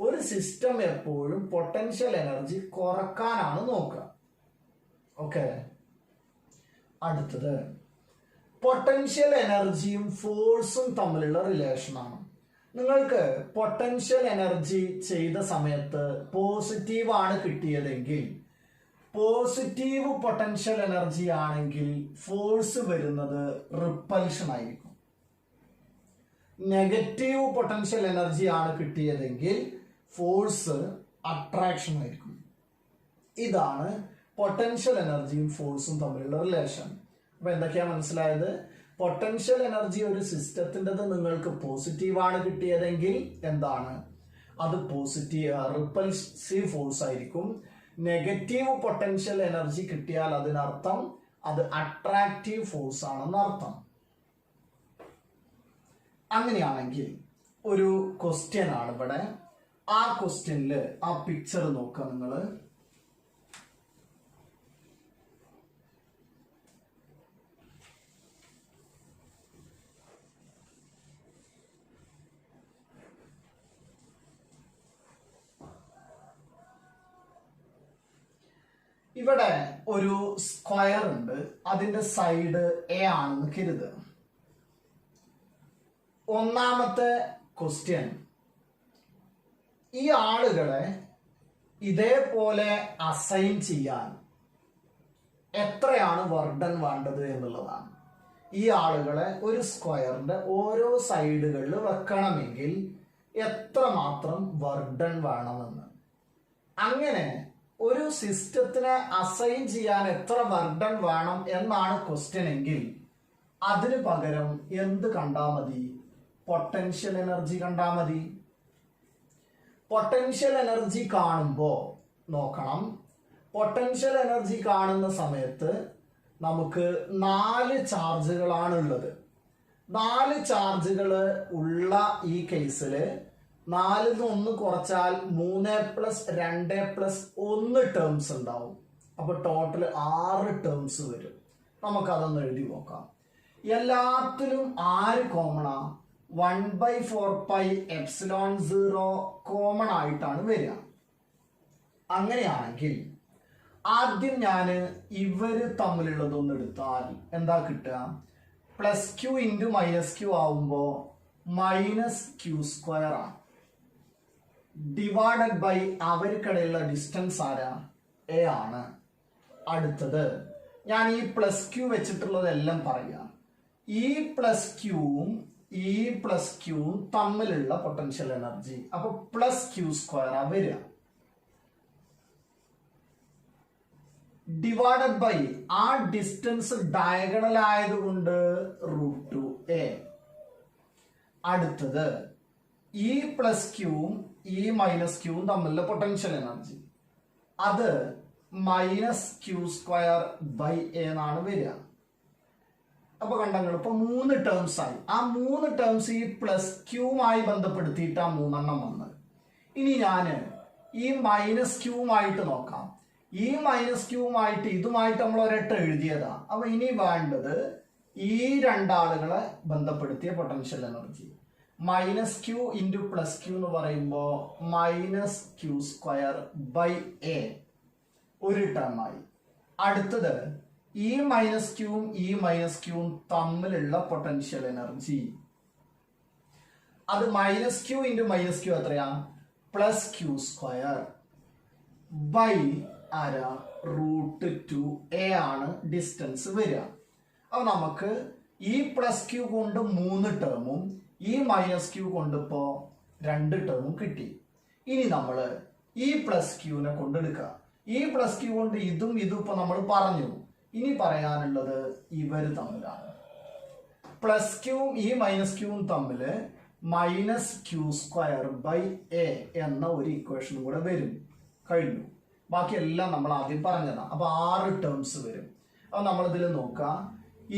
Speaker 1: ഒരു സിസ്റ്റം എപ്പോഴും പൊട്ടൻഷ്യൽ എനർജി കുറക്കാനാണ് നോക്കുക. ഓക്കെ, അടുത്തത് പൊട്ടൻഷ്യൽ എനർജിയും ഫോഴ്സും തമ്മിലുള്ള റിലേഷനാണ്. നിങ്ങൾക്ക് പൊട്ടൻഷ്യൽ എനർജി ചെയ്ത സമയത്ത് പോസിറ്റീവ് ആണ് കിട്ടിയതെങ്കിൽ, പോസിറ്റീവ് പൊട്ടൻഷ്യൽ എനർജി ആണെങ്കിൽ ഫോഴ്സ് വരുന്നത് റിപ്പൽഷൻ ആയിരിക്കും. നെഗറ്റീവ് പൊട്ടൻഷ്യൽ എനർജി ആണ് കിട്ടിയതെങ്കിൽ ഫോഴ്സ് അട്രാക്ഷൻ ആയിരിക്കും. ഇതാണ് പൊട്ടൻഷ്യൽ എനർജിയും ഫോഴ്സും തമ്മിലുള്ള റിലേഷൻ. അപ്പൊ എന്തൊക്കെയാ മനസ്സിലായത്? പൊട്ടൻഷ്യൽ എനർജി ഒരു സിസ്റ്റത്തിൻ്റെത് നിങ്ങൾക്ക് പോസിറ്റീവ് ആണ് കിട്ടിയതെങ്കിൽ എന്താണ്? അത് റിപ്പൽസീവ് ഫോഴ്സ് ആയിരിക്കും. നെഗറ്റീവ് പൊട്ടൻഷ്യൽ എനർജി കിട്ടിയാൽ അതിനർത്ഥം അത് അട്രാക്റ്റീവ് ഫോഴ്സ് ആണെന്ന് അർത്ഥം. അങ്ങനെയാണെങ്കിൽ ഒരു ക്വസ്റ്റ്യൻ ആണ് ഇവിടെ. ആ ക്വസ്റ്റ്യനില് ആ പിക്ചർ നോക്കുക നിങ്ങൾ. ഇവിടെ ഒരു സ്ക്വയർ ഉണ്ട്, അതിന്റെ സൈഡ് എ ആണെന്ന് കരുതുക. ഒന്നാമത്തെ ക്വസ്റ്റ്യൻ, ഈ ആളുകളെ ഇതേപോലെ അസൈൻ ചെയ്യാൻ എത്രയാണ് വർഡൻ വേണ്ടത് എന്നുള്ളതാണ്. ഈ ആളുകളെ ഒരു സ്ക്വയറിന്റെ ഓരോ സൈഡുകളിൽ വെക്കണമെങ്കിൽ എത്രമാത്രം വർക്ക് ഡൺ വേണമെന്ന്. അങ്ങനെ ഒരു സിസ്റ്റത്തിനെ അസൈൻ ചെയ്യാൻ എത്ര വർക്ക് ഡൺ വേണം എന്നാണ് ക്വസ്റ്റ്യൻ എങ്കിൽ അതിന് പകരം എന്ത് കണ്ടാൽ മതി? പൊട്ടൻഷ്യൽ എനർജി കണ്ടാൽ മതി. പൊട്ടൻഷ്യൽ എനർജി കാണുമ്പോൾ നോക്കണം, പൊട്ടൻഷ്യൽ എനർജി കാണുന്ന സമയത്ത് നമുക്ക് 4 ചാർജുകളാണ് ഉള്ളത്. 4 ചാർജുകൾ ഉള്ള ഈ കേസിൽ 4 1 കുറച്ചാൽ 3 + 2 + 1 ടേംസ് ഉണ്ടാവും. അപ്പൊ ടോട്ടൽ 6 ടേംസ് വരും. നമുക്കതൊന്ന് എഴുതി നോക്കാം. എല്ലാത്തിലും ആര് കോമണാ? 1/4πε0 കോമൺ ആയിട്ടാണ് വരിക. അങ്ങനെയാണെങ്കിൽ ആദ്യം ഞാൻ ഇവര് തമ്മിലുള്ളതൊന്ന് എടുത്താൽ എന്താ കിട്ടുക? +q × -q ആവുമ്പോ -q² ആണ്. ഡിവൈഡഡ് ബൈ അവർക്കിടയിലുള്ള ഡിസ്റ്റൻസ് ആരാ? a ആണ്. അടുത്തത് ഞാൻ ഈ +q വെച്ചിട്ടുള്ളതെല്ലാം പറയാം. ഈ +qവും ഈ +qവും തമ്മിലുള്ള പൊട്ടൻഷ്യൽ എനർജി. അപ്പൊ +q² വരിക. ഡിവൈഡഡ് ബൈ ആ ഡിസ്റ്റൻസ് ഡയഗണൽ ആയതുകൊണ്ട് √2a. അടുത്തത് ഈ +qവും ഈ -qവും തമ്മിലുള്ള പൊട്ടൻഷ്യൽ എനർജി, അത് -q²/a എന്നാണ് വരിക. അപ്പൊ കണ്ടങ്ങൾ ഇപ്പൊ 3 ടേംസ് ആയി. ആ 3 ടേംസ് ഈ +qവുമായി ബന്ധപ്പെടുത്തിയിട്ട് ആ 3 എണ്ണം വന്നത്. ഇനി ഞാൻ ഈ -qവുമായിട്ട് നോക്കാം. ഈ -qവുമായിട്ട് ഇതുമായിട്ട് നമ്മൾ ഒരൊറ്റ എഴുതിയതാ. അപ്പൊ ഇനി വേണ്ടത് ഈ രണ്ടാളുകളെ ബന്ധപ്പെടുത്തിയ പൊട്ടൻഷ്യൽ എനർജി. -q × +q എന്ന് പറയുമ്പോ -q²/a ഒരു ടേം ആയി. അടുത്തത് ഈ -qവും ഈ -qവും തമ്മിലുള്ള പൊട്ടൻഷ്യൽ എനർജി, അത് -q × -q എത്രയാ? +q² ബൈ ആരാ? √2a ആണ് ഡിസ്റ്റൻസ് വരിക. അപ്പൊ നമുക്ക് ഈ +q കൊണ്ട് 3 ടേമും ഈ -q കൊണ്ട് ഇപ്പോ 2 ടേമും കിട്ടി. ഇനി നമ്മൾ ഈ +qനെ കൊണ്ടെടുക്കുക. ഈ +q കൊണ്ട് ഇതും ഇപ്പൊ നമ്മൾ പറഞ്ഞു. ഇനി പറയാനുള്ളത് ഇവര് തമ്മിലാണ്. +qവും ഈ -qവും തമ്മിൽ -q²/a എന്ന ഒരു ഇക്വേഷൻ കൂടെ വരും. കഴിഞ്ഞു. ബാക്കിയെല്ലാം നമ്മൾ ആദ്യം പറഞ്ഞതാണ്. അപ്പൊ 6 ടേംസ് വരും. അപ്പൊ നമ്മൾ ഇതിൽ നോക്കാം.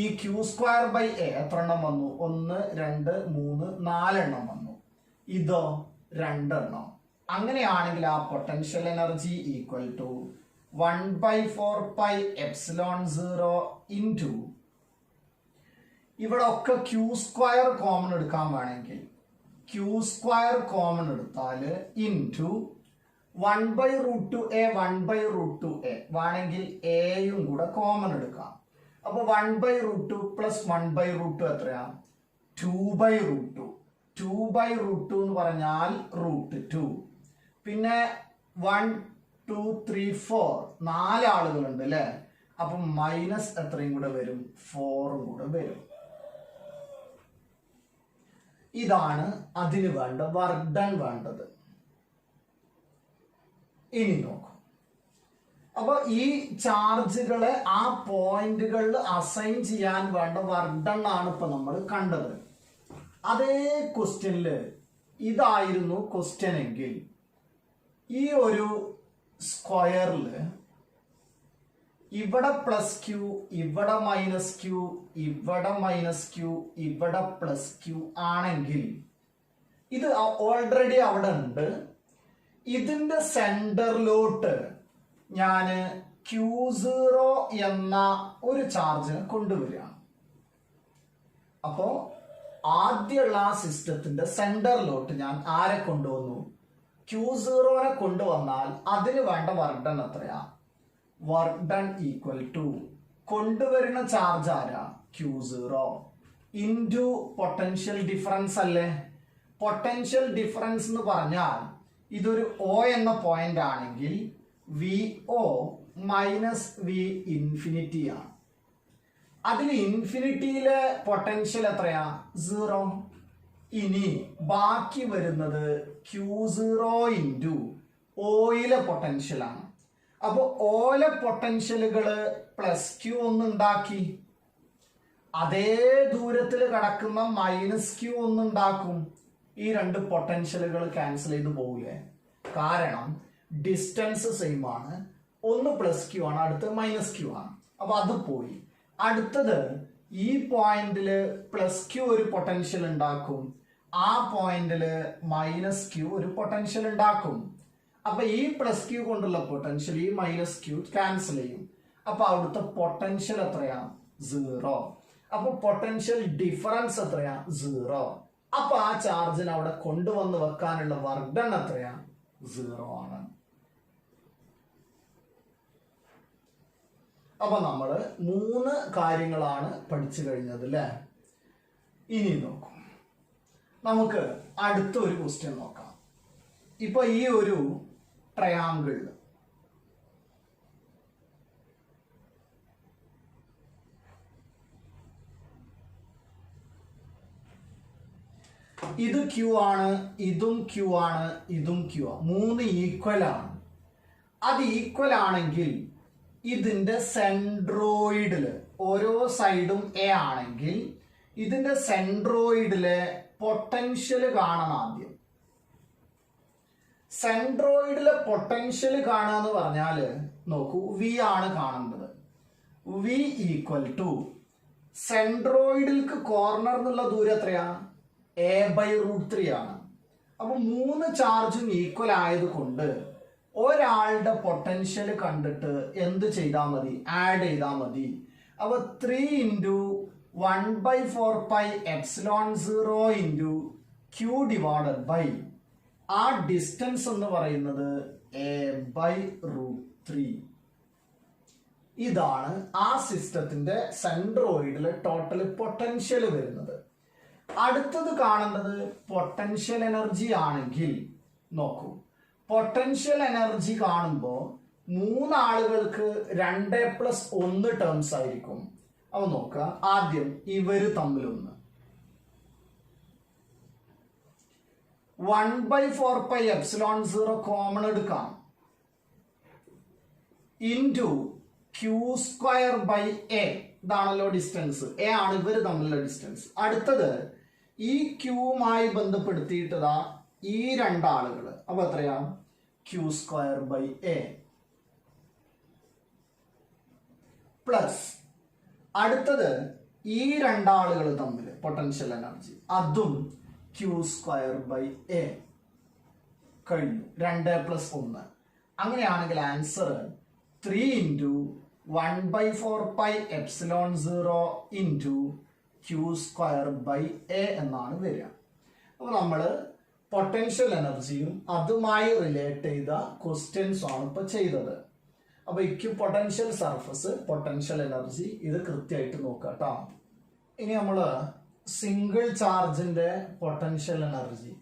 Speaker 1: ഈ q²/a എത്ര എണ്ണം വന്നു? 1 2 3 4 എണ്ണം വന്നു. ഇതോ 2 എണ്ണം. അങ്ങനെയാണെങ്കിൽ ആ പൊട്ടൻഷ്യൽ എനർജി ഈക്വൽ ടു 1/4πε0 ഇവിടെ ഒക്കെ q² കോമൺ എടുക്കാൻ വേണമെങ്കിൽ q² കോമൺ എടുത്താൽ ഇൻറ്റു 1/√2a 1/√2a വേണമെങ്കിൽ എയും കൂടെ കോമൺ എടുക്കാം. അപ്പൊ 1/√2 + 1/√2 എത്രയാ? 2/√2. 2/√2 എന്ന് പറഞ്ഞാൽ √2. പിന്നെ 1 2 3 4 4 ആളുകളുണ്ട് അല്ലെ? അപ്പൊ മൈനസ് എത്രയും കൂടെ വരും? 4 കൂടെ വരും. ഇതാണ് അതിന് വേണ്ട വർക്ക് ഡൺ വേണ്ടത്. ഇനി നോക്കാം. അപ്പൊ ഈ ചാർജുകളെ ആ പോയിന്റുകളിൽ അസൈൻ ചെയ്യാൻ വേണ്ട വർക്ക് ഡൺ ആണ് ഇപ്പൊ നമ്മൾ കണ്ടത്. അതേ ക്വസ്റ്റ്യനില് ഇതായിരുന്നു ക്വസ്റ്റ്യൻ എങ്കിൽ ഈ ഒരു സ്ക്വയറില് ഇവിടെ +q, ഇവിടെ -q, ഇവിടെ -q, ഇവിടെ +q ആണെങ്കിൽ ഇത് ഓൾറെഡി അവിടെ ഉണ്ട്. ഇതിന്റെ സെന്ററിലോട്ട് ഞാൻ q0 എന്ന ഒരു ചാർജ് കൊണ്ടുവരികയാണ്. അപ്പോ ആദ്യമുള്ള ആ സിസ്റ്റത്തിന്റെ സെന്ററിലോട്ട് ഞാൻ ആരെ കൊണ്ടുവന്നു? q0നെ കൊണ്ടുവന്നാൽ അതിന് വേണ്ട വർക്ക് ഡൺ എത്രയാ? വർക്ക് ഡൺ ഈക്വൽ ടു കൊണ്ടുവരുന്ന ചാർജ് ആരാ? q0 ഇൻറ്റു പൊട്ടൻഷ്യൽ ഡിഫറൻസ് അല്ലേ? പൊട്ടൻഷ്യൽ ഡിഫറൻസ് എന്ന് പറഞ്ഞാൽ ഇതൊരു O എന്ന പോയിന്റ് ആണെങ്കിൽ VO - V ഇൻഫിനിറ്റി ആണ്. അതിൽ ഇൻഫിനിറ്റിയിലെ പൊട്ടൻഷ്യൽ എത്രയാ? 0. ഇനി ബാക്കി വരുന്നത് Q0 ഇൻറ്റു ഓയിലെ പൊട്ടൻഷ്യലാണ്. അപ്പൊ ഓയിലെ പൊട്ടൻഷ്യലുകള് പ്ലസ് Q ഒന്നുണ്ടാക്കി, അതേ ദൂരത്തിൽ കിടക്കുന്ന -Q ഒന്നുണ്ടാക്കും. ഈ രണ്ട് പൊട്ടൻഷ്യലുകൾ ക്യാൻസൽ ചെയ്ത് പോകില്ലേ? കാരണം ഡിസ്റ്റൻസ് സെയിം ആണ്. ഒന്ന് +Q ആണ്, അടുത്ത് -Q ആണ്. അപ്പൊ അത് പോയി. അടുത്തത് ഈ പോയിന്റില് +Q ഒരു പൊട്ടൻഷ്യൽ ഉണ്ടാക്കും, ആ പോയിന്റില് -Q ഒരു പൊട്ടൻഷ്യൽ ഉണ്ടാക്കും. അപ്പൊ ഈ +Q കൊണ്ടുള്ള പൊട്ടൻഷ്യൽ ഈ -Q ക്യാൻസൽ ചെയ്യും. അപ്പൊ അവിടുത്തെ പൊട്ടൻഷ്യൽ എത്രയാ? 0. അപ്പൊ പൊട്ടൻഷ്യൽ ഡിഫറൻസ് എത്രയാ? 0. അപ്പൊ ആ ചാർജിന് അവിടെ കൊണ്ടുവന്ന് വെക്കാനുള്ള വർക്ക് ഡൺ എത്രയാ? 0 ആണ്. അപ്പൊ നമ്മള് 3 കാര്യങ്ങളാണ് പഠിച്ചു കഴിഞ്ഞത് അല്ലേ? ഇനി നോക്കും, നമുക്ക് അടുത്തൊരു ക്വസ്റ്റ്യൻ നോക്കാം. ഇപ്പൊ ഈ ഒരു ട്രയാങ്കിൾ ഇത് Q ആണ്, ഇതും Q ആണ്, ഇതും Q ആണ്. 3 ഈക്വൽ ആണ്. അത് ഈക്വൽ ആണെങ്കിൽ ഇതിന്റെ സെൻട്രോയിഡില് ഓരോ സൈഡും A ആണെങ്കിൽ ഇതിന്റെ സെൻട്രോയിഡിലെ പൊട്ടൻഷ്യൽ കാണണം ആദ്യം. സെൻട്രോയിഡിലെ പൊട്ടൻഷ്യൽ കാണാന്ന് പറഞ്ഞാല് നോക്കൂ, V ആണ് കാണേണ്ടത്. V ഈക്വൽ ടു സെൻട്രോയിഡിൽക്ക് കോർണർ എന്നുള്ള ദൂരം എത്രയാ? A/√3 ആണ്. അപ്പൊ 3 ചാർജും ഈക്വൽ ആയതുകൊണ്ട് ഒരാളുടെ പൊട്ടൻഷ്യൽ കണ്ടിട്ട് എന്ത് ചെയ്താൽ മതി? ആഡ് ചെയ്താൽ മതി. അപ്പൊ 3 into 1/4πε0 into Q divided by ആ ഡിസ്റ്റൻസ് എന്ന് പറയുന്നത് A/√3. ഇതാണ് ആ സിസ്റ്റത്തിന്റെ സെൻട്രോയിഡിലെ ടോട്ടൽ പൊട്ടൻഷ്യൽ വരുന്നത്. അടുത്തത് കാണേണ്ടത് പൊട്ടൻഷ്യൽ എനർജി ആണെങ്കിൽ നോക്കൂ, പൊട്ടൻഷ്യൽ എനർജി കാണുമ്പോൾ 3 ആളുകൾക്ക് 2+1 ടേംസ് ആയിരിക്കും. അപ്പൊ നോക്കുക, ആദ്യം ഇവര് തമ്മിലൊന്ന് 1/4πε0 കോമൺ എടുക്കാം ഇൻറ്റു Q²/A. ഇതാണല്ലോ ഡിസ്റ്റൻസ്, A ആണ് ഇവര് തമ്മിലുള്ള ഡിസ്റ്റൻസ്. അടുത്തത് ഈ ക്യൂമായി ബന്ധപ്പെടുത്തിയിട്ടതാ ഈ 2 ആളുകൾ. അപ്പൊ എത്രയാ? Q²/A പ്ലസ് അടുത്തത് ഈ 2 ആളുകൾ തമ്മിൽ പൊട്ടൻഷ്യൽ എനർജി, അതും Q²/A കഴിഞ്ഞു. 2+1. അങ്ങനെയാണെങ്കിൽ ആൻസർ 3 ഇൻറ്റു 1/4πε0 ഇൻറ്റു Q²/A എന്നാണ് വരിക. അപ്പൊ നമ്മള് പൊട്ടൻഷ്യൽ എനർജിയും അതുമായി റിലേറ്റ് ചെയ്ത ക്വസ്റ്റ്യൻസ് ആണ് ഇപ്പൊ ചെയ്തത്. അപ്പൊ EQ potential surface, potential energy, ഇത് കൃത്യമായിട്ട് നോക്കാട്ടോ. ഇനി നമ്മള് സിംഗിൾ ചാർജിന്റെ പൊട്ടൻഷ്യൽ എനർജി,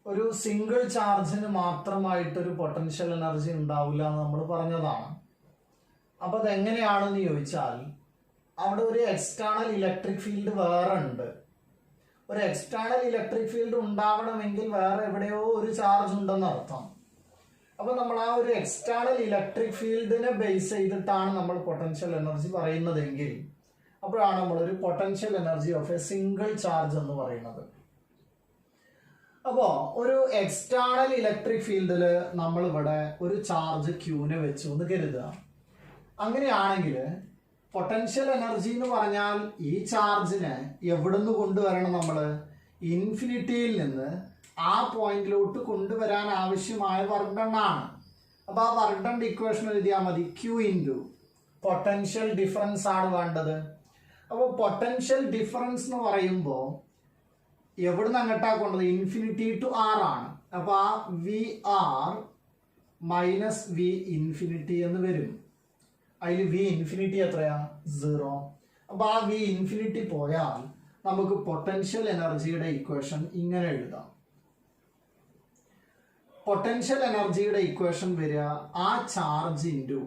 Speaker 1: ഒരു സിംഗിൾ ചാർജിന് മാത്രമായിട്ടൊരു പൊട്ടൻഷ്യൽ എനർജി ഉണ്ടാവില്ല എന്ന് നമ്മൾ പറഞ്ഞതാണ്. അപ്പൊ അതെങ്ങനെയാണെന്ന് ചോദിച്ചാൽ, അവിടെ ഒരു എക്സ്റ്റേണൽ ഇലക്ട്രിക് ഫീൽഡ് വേറെ ഉണ്ട്. ഒരു എക്സ്റ്റേണൽ ഇലക്ട്രിക് ഫീൽഡ് ഉണ്ടാവണമെങ്കിൽ വേറെ എവിടെയോ ഒരു ചാർജ് ഉണ്ടെന്ന് അർത്ഥം. അപ്പൊ നമ്മൾ ആ ഒരു എക്സ്റ്റേണൽ ഇലക്ട്രിക് ഫീൽഡിനെ ബേസ് ചെയ്തിട്ടാണ് നമ്മൾ പൊട്ടൻഷ്യൽ എനർജി പറയുന്നതെങ്കിൽ അപ്പോഴാണ് നമ്മളൊരു potential energy of A single charge എന്ന് പറയുന്നത്. അപ്പോ ഒരു എക്സ്റ്റേണൽ ഇലക്ട്രിക് ഫീൽഡില് നമ്മൾ ഇവിടെ ഒരു ചാർജ് ക്യൂനെ വെച്ചു എന്ന് കരുതുക. അങ്ങനെയാണെങ്കിൽ പൊട്ടൻഷ്യൽ എനർജി എന്ന് പറഞ്ഞാൽ ഈ ചാർജിനെ എവിടുന്ന് കൊണ്ടുവരണം? നമ്മള് ഇൻഫിനിറ്റിയിൽ നിന്ന് ആ പോയിന്റിലോട്ട് കൊണ്ടുവരാൻ ആവശ്യമായ വർക്ക് ഡൺ ആണ്. അപ്പൊ ആ വർക്ക് ഡൺ ഇക്വേഷൻ എഴുതിയാൽ മതി. Q ഇൻറ്റു പൊട്ടൻഷ്യൽ ഡിഫറൻസ് ആണ് വേണ്ടത്. അപ്പോൾ പൊട്ടൻഷ്യൽ ഡിഫറൻസ് എന്ന് പറയുമ്പോൾ എവിടുന്ന് അങ്ങോട്ടാ കൊണ്ടത്? ഇൻഫിനിറ്റി ടു R ആണ്. അപ്പൊ ആ VR മൈനസ് V ഇൻഫിനിറ്റി എന്ന് വരും. അതിൽ V ഇൻഫിനിറ്റി എത്രയാ? 0. അപ്പൊ ആ V ഇൻഫിനിറ്റി പോയാൽ നമുക്ക് പൊട്ടൻഷ്യൽ എനർജിയുടെ ഇക്വേഷൻ ഇങ്ങനെ എഴുതാം. പൊട്ടൻഷ്യൽ എനർജിയുടെ ഇക്വേഷൻ വരിക ആ ചാർജ് ഇൻറ്റു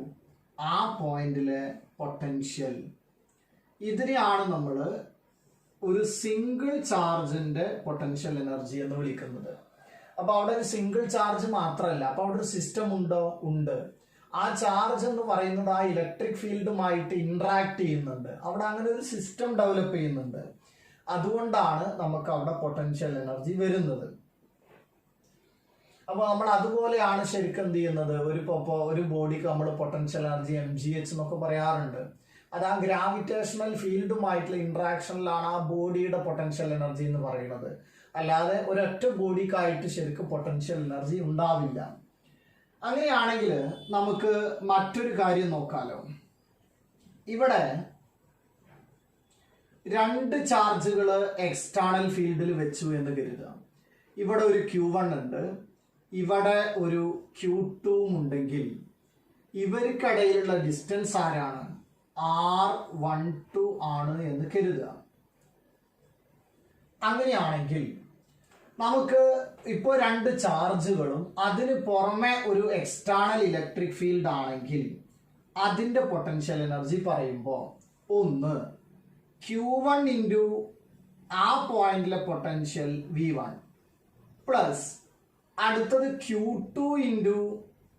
Speaker 1: ആ പോയിന്റിലെ പൊട്ടൻഷ്യൽ. ഇതിനെയാണ് നമ്മൾ ഒരു സിംഗിൾ ചാർജിന്റെ പൊട്ടൻഷ്യൽ എനർജി എന്ന് വിളിക്കുന്നത്. അപ്പൊ അവിടെ ഒരു സിംഗിൾ ചാർജ് മാത്രമല്ല, അപ്പൊ അവിടെ ഒരു സിസ്റ്റം ഉണ്ടോ? ഉണ്ട്. ആ ചാർജ് എന്ന് പറയുന്നത് ആ ഇലക്ട്രിക് ഫീൽഡുമായിട്ട് ഇന്ററാക്ട് ചെയ്യുന്നുണ്ട്. അവിടെ അങ്ങനെ ഒരു സിസ്റ്റം ഡെവലപ്പ് ചെയ്യുന്നുണ്ട്. അതുകൊണ്ടാണ് നമുക്ക് അവിടെ പൊട്ടൻഷ്യൽ എനർജി വരുന്നത്. അപ്പൊ നമ്മൾ അതുപോലെയാണ് ശരിക്കും എന്ത് ചെയ്യുന്നത്, ഒരു ബോഡിക്ക് നമ്മൾ പൊട്ടൻഷ്യൽ എനർജി mgh എന്നൊക്കെ പറയാറുണ്ട്. അത് ആ ഗ്രാവിറ്റേഷണൽ ഫീൽഡുമായിട്ടുള്ള ഇന്ററാക്ഷനിലാണ് ആ ബോഡിയുടെ പൊട്ടൻഷ്യൽ എനർജി എന്ന് പറയുന്നത്. അല്ലാതെ ഒരൊറ്റ ബോഡിക്കായിട്ട് ശരിക്കും പൊട്ടൻഷ്യൽ എനർജി ഉണ്ടാവില്ല. അങ്ങനെയാണെങ്കിൽ നമുക്ക് മറ്റൊരു കാര്യം നോക്കാലോ. ഇവിടെ രണ്ട് ചാർജുകൾ എക്സ്റ്റേണൽ ഫീൽഡിൽ വെച്ചു എന്ന് കരുതുക. ഇവിടെ ഒരു Q1 ഉണ്ട്, ഇവിടെ ഒരു Q2 ഉണ്ടെങ്കിൽ ഇവർക്കിടയിലുള്ള ഡിസ്റ്റൻസ് ആരാണ്? R12 ആണ് എന്ന് കരുതുക. അങ്ങനെയാണെങ്കിൽ നമുക്ക് ഇപ്പോൾ രണ്ട് ചാർജുകളും അതിന് പുറമെ ഒരു എക്സ്റ്റേണൽ ഇലക്ട്രിക് ഫീൽഡ് ആണെങ്കിൽ അതിന്റെ പൊട്ടൻഷ്യൽ എനർജി പറയുമ്പോൾ ഒന്ന് Q1 ഇൻറ്റു ആ പോയിന്റിലെ പൊട്ടൻഷ്യൽ V1 പ്ലസ് അടുത്തത് Q2 ഇൻറ്റു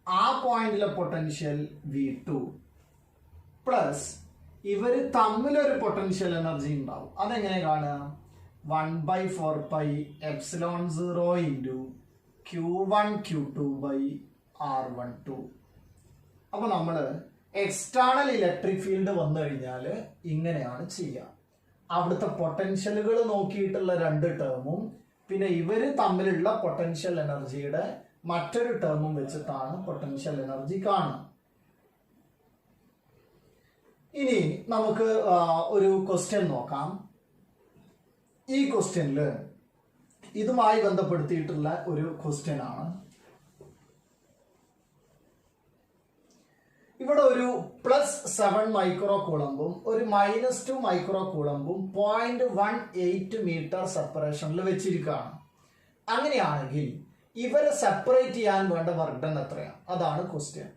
Speaker 1: ആ പോയിന്റിലെ പൊട്ടൻഷ്യൽ V2 പ്ലസ് ഇവർ തമ്മിലൊരു പൊട്ടൻഷ്യൽ എനർജി ഉണ്ടാവും. അതെങ്ങനെ കാണുക? 1/4πε0 ഇൻറ്റു Q1 Q2 R12. അപ്പൊ നമ്മൾ എക്സ്റ്റേണൽ ഇലക്ട്രിക് ഫീൽഡ് വന്നു കഴിഞ്ഞാൽ ഇങ്ങനെയാണ് ചെയ്യുക. അവിടുത്തെ പൊട്ടൻഷ്യലുകൾ നോക്കിയിട്ടുള്ള രണ്ട് ടേമും പിന്നെ ഇവര് തമ്മിലുള്ള പൊട്ടൻഷ്യൽ എനർജിയുടെ മറ്റൊരു ടേമും വെച്ചിട്ടാണ് പൊട്ടൻഷ്യൽ എനർജി കാണുക. ഇനി നമുക്ക് ഒരു ക്വസ്റ്റ്യൻ നോക്കാം. ഈ ക്വസ്റ്റ്യനിൽ ഇതുമായി ബന്ധപ്പെടുത്തിയിട്ടുള്ള ഒരു ക്വസ്റ്റ്യൻ ആണ്. ഇവിടെ ഒരു +7 മൈക്രോ കൂളമ്പും ഒരു -2 മൈക്രോ കൂളമ്പും 0.18 മീറ്റർ സെപ്പറേഷനിൽ വെച്ചിരിക്കുകയാണ്. അങ്ങനെയാണെങ്കിൽ ഇവരെ സെപ്പറേറ്റ് ചെയ്യാൻ വേണ്ട വർക്ക് ഡൺ എത്രയാണ്? അതാണ് ക്വസ്റ്റ്യൻ.